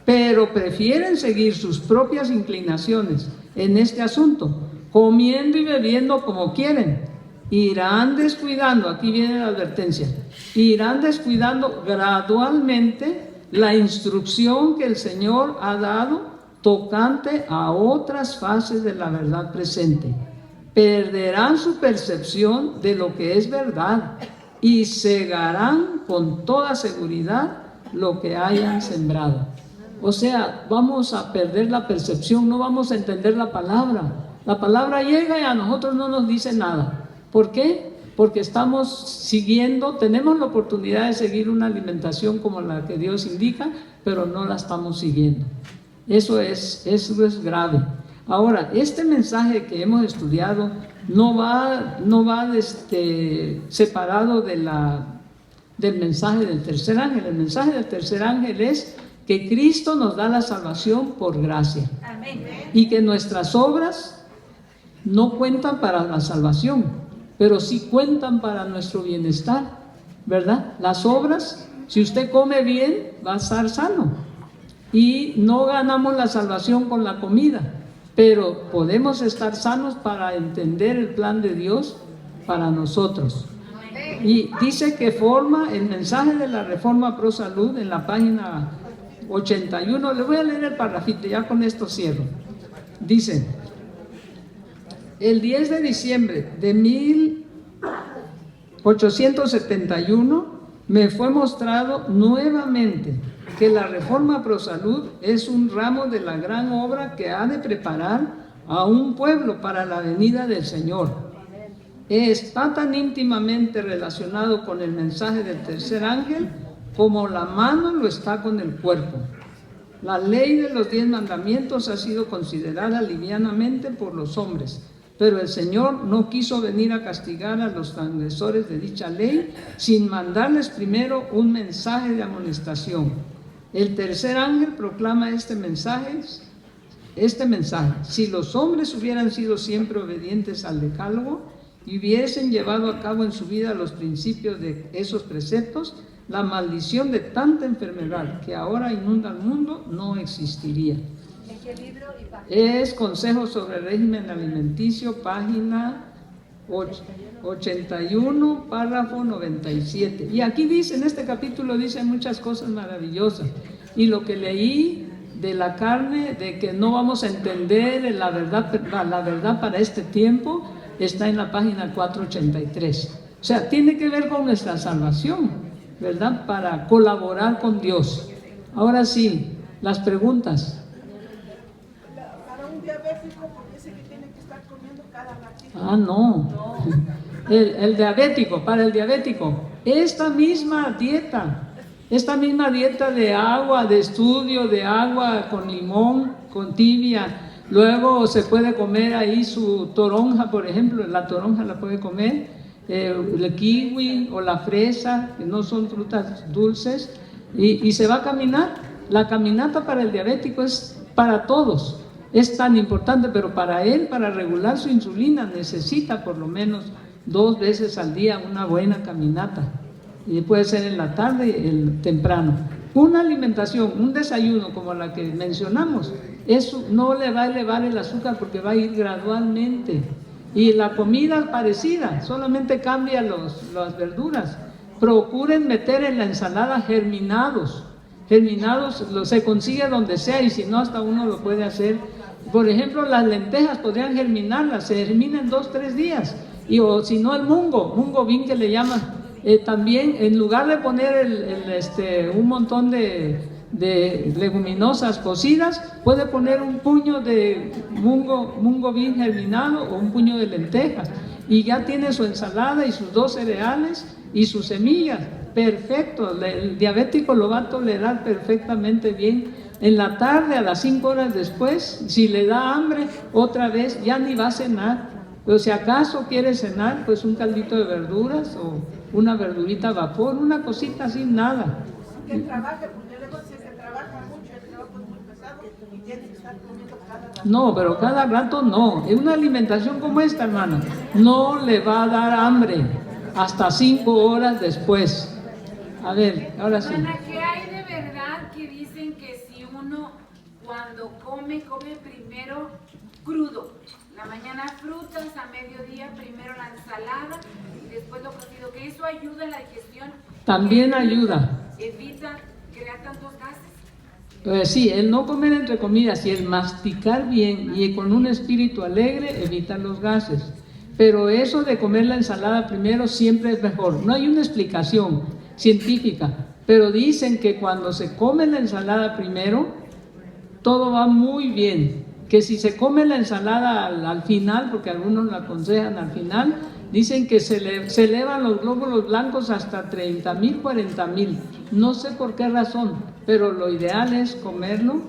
Speaker 1: Pero prefieren seguir sus propias inclinaciones en este asunto, comiendo y bebiendo como quieren. irán descuidando, aquí viene la advertencia, irán descuidando gradualmente la instrucción que el Señor ha dado tocante a otras fases de la verdad presente. Perderán su percepción de lo que es verdad y cegarán con toda seguridad lo que hayan sembrado. O sea, vamos a perder la percepción, no vamos a entender la palabra. La palabra llega y a nosotros no nos dice nada. ¿Por qué? Porque estamos siguiendo, tenemos la oportunidad de seguir una alimentación como la que Dios indica, pero no la estamos siguiendo. Eso es grave. Ahora, este mensaje que hemos estudiado no va separado del mensaje del tercer ángel. El mensaje del tercer ángel es que Cristo nos da la salvación por gracia. Amén. Y que nuestras obras no cuentan para la salvación, pero sí cuentan para nuestro bienestar, ¿verdad? Las obras, si usted come bien, va a estar sano. Y no ganamos la salvación con la comida, pero podemos estar sanos para entender el plan de Dios para nosotros. Y dice que forma el mensaje de la Reforma Pro Salud en la página 81. Le voy a leer el parrafito, ya con esto cierro. Dice: el 10 de diciembre de 1871 me fue mostrado nuevamente que la Reforma Pro Salud es un ramo de la gran obra que ha de preparar a un pueblo para la venida del Señor. Está tan íntimamente relacionado con el mensaje del tercer ángel como la mano lo está con el cuerpo. La ley de los 10 mandamientos ha sido considerada livianamente por los hombres, pero el Señor no quiso venir a castigar a los transgresores de dicha ley sin mandarles primero un mensaje de amonestación. El tercer ángel proclama este mensaje: si los hombres hubieran sido siempre obedientes al decálogo y hubiesen llevado a cabo en su vida los principios de esos preceptos, la maldición de tanta enfermedad que ahora inunda el mundo no existiría.
Speaker 2: ¿En qué libro y página?
Speaker 1: Es Consejos sobre el Régimen Alimenticio, página 81, párrafo 97. Y aquí dice, en este capítulo dice muchas cosas maravillosas. Y lo que leí de la carne, de que no vamos a entender la verdad para este tiempo, está en la página 483. O sea, tiene que ver con nuestra salvación, ¿verdad? Para colaborar con Dios. Ahora sí, las preguntas.
Speaker 3: Para un diabético, ¿por qué se tiene que estar comiendo cada ratito?
Speaker 1: Ah, no. El diabético, para el diabético, esta misma dieta de agua, de estudio, de agua con limón, con tibia. Luego se puede comer ahí su toronja, por ejemplo, la toronja la puede comer, el kiwi o la fresa, que no son frutas dulces, y se va a caminar. La caminata para el diabético es para todos, es tan importante, pero para él, para regular su insulina, necesita por lo menos 2 veces al día una buena caminata, y puede ser en la tarde, temprano. Una alimentación, un desayuno como la que mencionamos, eso no le va a elevar el azúcar porque va a ir gradualmente. Y la comida parecida, solamente cambia las verduras. Procuren meter en la ensalada germinados. Se consigue donde sea, y si no, hasta uno lo puede hacer. Por ejemplo, las lentejas podrían germinarlas, se germinan en 2-3 días. O si no, el mungo bean que le llaman. También, en lugar de poner un montón de leguminosas cocidas, puede poner un puño de mungo bean germinado o un puño de lentejas, y ya tiene su ensalada y sus 2 cereales y sus semillas. Perfecto, el diabético lo va a tolerar perfectamente bien. En la tarde, a las 5 horas después, si le da hambre, otra vez ya ni va a cenar. Pero si acaso quiere cenar, pues un caldito de verduras o una verdurita a vapor, una cosita así, nada.
Speaker 3: Que trabaje, porque luego si se trabaja mucho, el trabajo es muy pesado y tiene que estar comiendo cada rato.
Speaker 1: No, pero cada rato no. Una alimentación como esta, hermana, no le va a dar hambre hasta 5 horas después. A ver, ahora sí.
Speaker 4: Hermana, ¿qué hay de verdad que dicen que si uno cuando come primero crudo? La mañana frutas, a mediodía primero la ensalada y después lo cocido, que eso ayuda a la digestión.
Speaker 1: También ayuda.
Speaker 4: Evita crear tantos gases.
Speaker 1: Sí, el no comer entre comidas y el masticar bien y con un espíritu alegre evitan los gases. Pero eso de comer la ensalada primero siempre es mejor. No hay una explicación científica, pero dicen que cuando se come la ensalada primero, todo va muy bien. Que si se come la ensalada al final, porque algunos la aconsejan al final, dicen que se elevan los glóbulos blancos hasta 30,000, 40,000. No sé por qué razón, pero lo ideal es comerlo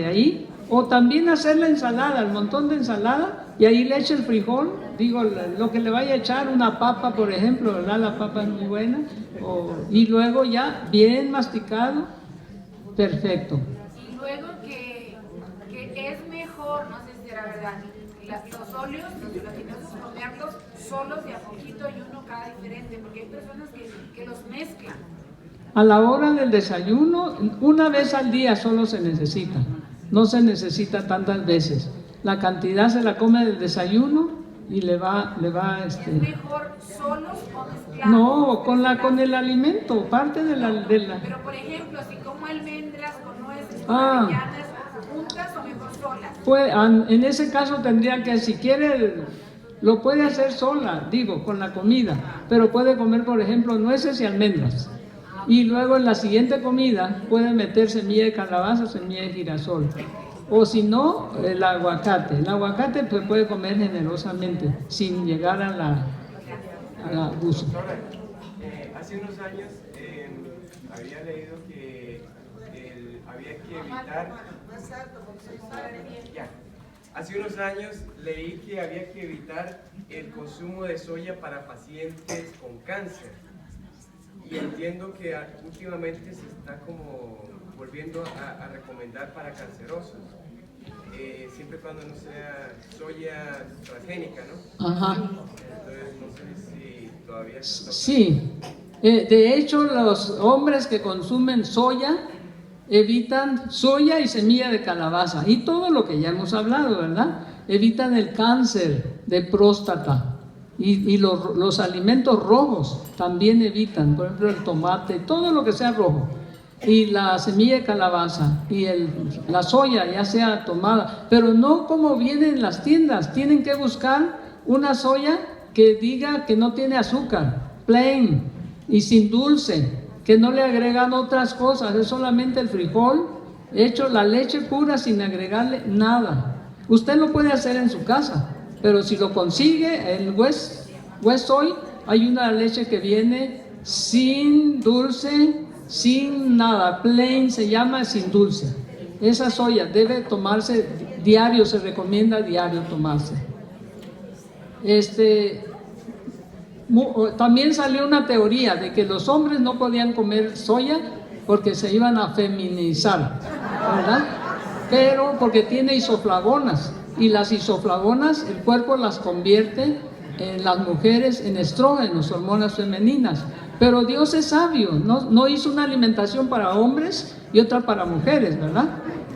Speaker 1: ahí. O también hacer la ensalada, el montón de ensalada, y ahí le echa el frijol, digo, lo que le vaya a echar, una papa, por ejemplo, ¿verdad? La papa es muy buena. Y luego ya, bien masticado, perfecto.
Speaker 4: Y luego que es mejor, no sé si será verdad, los óleos, los gelatinazos, comerlos solos de a poquito y uno cada diferente, porque hay personas que los mezclan.
Speaker 1: A la hora del desayuno, una vez al día solo se necesita, no se necesita tantas veces. La cantidad se la come del desayuno y le va
Speaker 4: ¿Es mejor solos o mezclados?
Speaker 1: No, con el alimento, parte de la...
Speaker 4: Pero por ejemplo, si como almendras con nueces, con avellanas, juntas o mejor solas.
Speaker 1: Pues, en ese caso tendría que, si quiere, lo puede hacer sola, digo, con la comida, pero puede comer, por ejemplo, nueces y almendras. Y luego en la siguiente comida puede meter semilla de calabaza o semilla de girasol. O si no, el aguacate. El aguacate pues, puede comer generosamente, sin llegar al abuso.
Speaker 5: Doctora, hace unos años había leído que había que evitar... Hace unos años leí que había que evitar el consumo de soya para pacientes con cáncer. Y entiendo que últimamente se está como volviendo a recomendar para cancerosos, siempre y cuando no sea soya transgénica, ¿no?
Speaker 1: Ajá.
Speaker 5: Entonces no sé si todavía se está...
Speaker 1: Sí, de hecho los hombres que consumen soya evitan soya y semilla de calabaza y todo lo que ya hemos hablado, ¿verdad? Evitan el cáncer de próstata. Y los alimentos rojos también evitan, por ejemplo el tomate, todo lo que sea rojo, y la semilla de calabaza y la soya ya sea tomada, pero no como viene en las tiendas. Tienen que buscar una soya que diga que no tiene azúcar, plain y sin dulce, que no le agregan otras cosas, es solamente el frijol hecho, la leche pura sin agregarle nada. Usted lo puede hacer en su casa, pero si lo consigue, en West Soy hay una leche que viene sin dulce, sin nada, plain, se llama sin dulce. Esa soya debe tomarse diario, se recomienda diario tomarse. También salió una teoría de que los hombres no podían comer soya porque se iban a feminizar, ¿verdad? Pero porque tiene isoflavonas. Y las isoflavonas, el cuerpo las convierte en las mujeres en estrógenos, hormonas femeninas. Pero Dios es sabio, no hizo una alimentación para hombres y otra para mujeres, ¿verdad?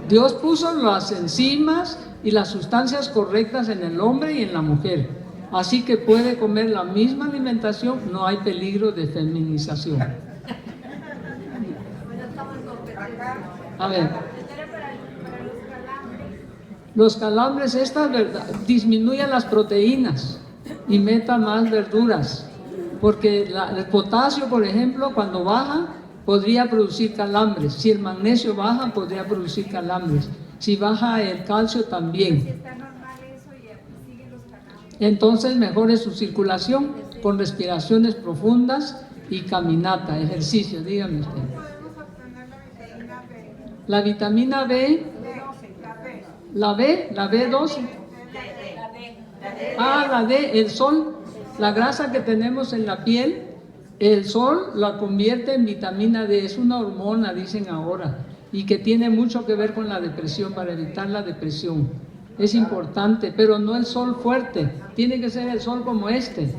Speaker 1: Dios puso las enzimas y las sustancias correctas en el hombre y en la mujer. Así que puede comer la misma alimentación, no hay peligro de feminización. A ver. Los calambres, disminuyen las proteínas y meta más verduras, porque el potasio, por ejemplo, cuando baja, podría producir calambres. Si el magnesio baja, podría producir calambres. Si baja el calcio, también. Entonces mejore su circulación con respiraciones profundas y caminata, ejercicio. Dígame usted. La vitamina B, la B12. La D, el sol, la grasa que tenemos en la piel, el sol la convierte en vitamina D, es una hormona, dicen ahora, y que tiene mucho que ver con la depresión, para evitar la depresión. Es importante, pero no el sol fuerte, tiene que ser el sol como ese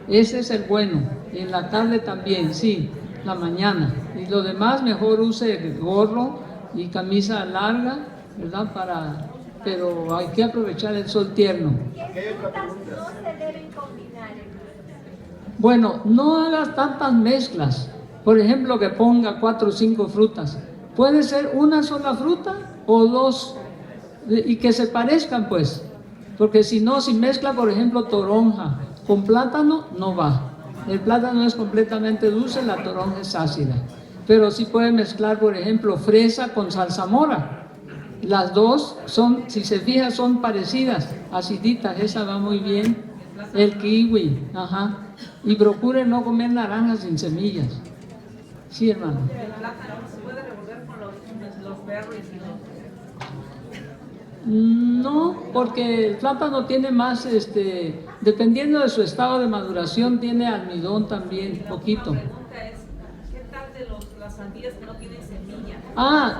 Speaker 1: es el bueno. En la tarde también, sí, la mañana. Y lo demás mejor use gorro y camisa larga, ¿verdad? pero hay que aprovechar el sol tierno.
Speaker 6: ¿Qué frutas no se deben combinar?
Speaker 1: Bueno, no hagas tantas mezclas. Por ejemplo, que ponga 4 o 5 frutas. Puede ser una sola fruta o 2 y que se parezcan, pues. Porque si no, si mezcla, por ejemplo, toronja con plátano, no va. El plátano es completamente dulce, la toronja es ácida. Pero sí puede mezclar, por ejemplo, fresa con zarzamora. Las dos son, si se fija, son parecidas, aciditas, esa va muy bien. El kiwi, ajá. Y procure no comer naranjas sin semillas. Sí, hermano.
Speaker 3: El plátano se puede revolver con los berries y
Speaker 1: No, porque el plátano tiene más, dependiendo de su estado de maduración, tiene almidón también, poquito.
Speaker 3: La pregunta es, ¿qué tal de las sandías que no tienen semilla?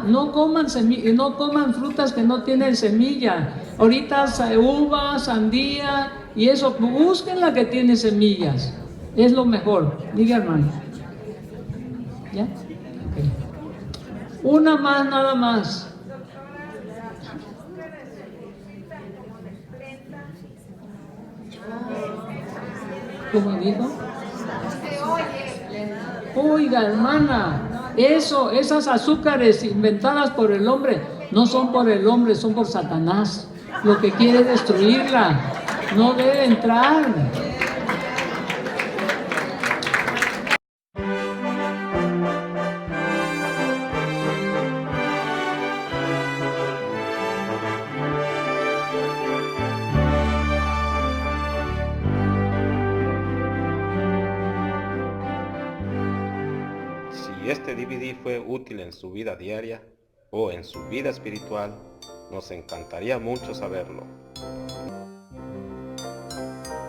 Speaker 1: No coman no coman frutas que no tienen semilla. Ahorita uva, sandía y eso, busquen la que tiene semillas. Es lo mejor. Diga, hermano. ¿Ya? Okay. Una más, nada más. ¿Cómo dijo? Oiga, hermana, esas azúcares inventadas por el hombre, no son por el hombre, son por Satanás, lo que quiere destruirla. No debe entrar.
Speaker 7: Si este DVD fue útil en su vida diaria o en su vida espiritual, nos encantaría mucho saberlo.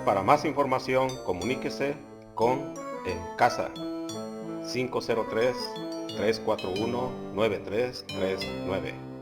Speaker 7: Para más información, comuníquese con En Casa 503-341-9339.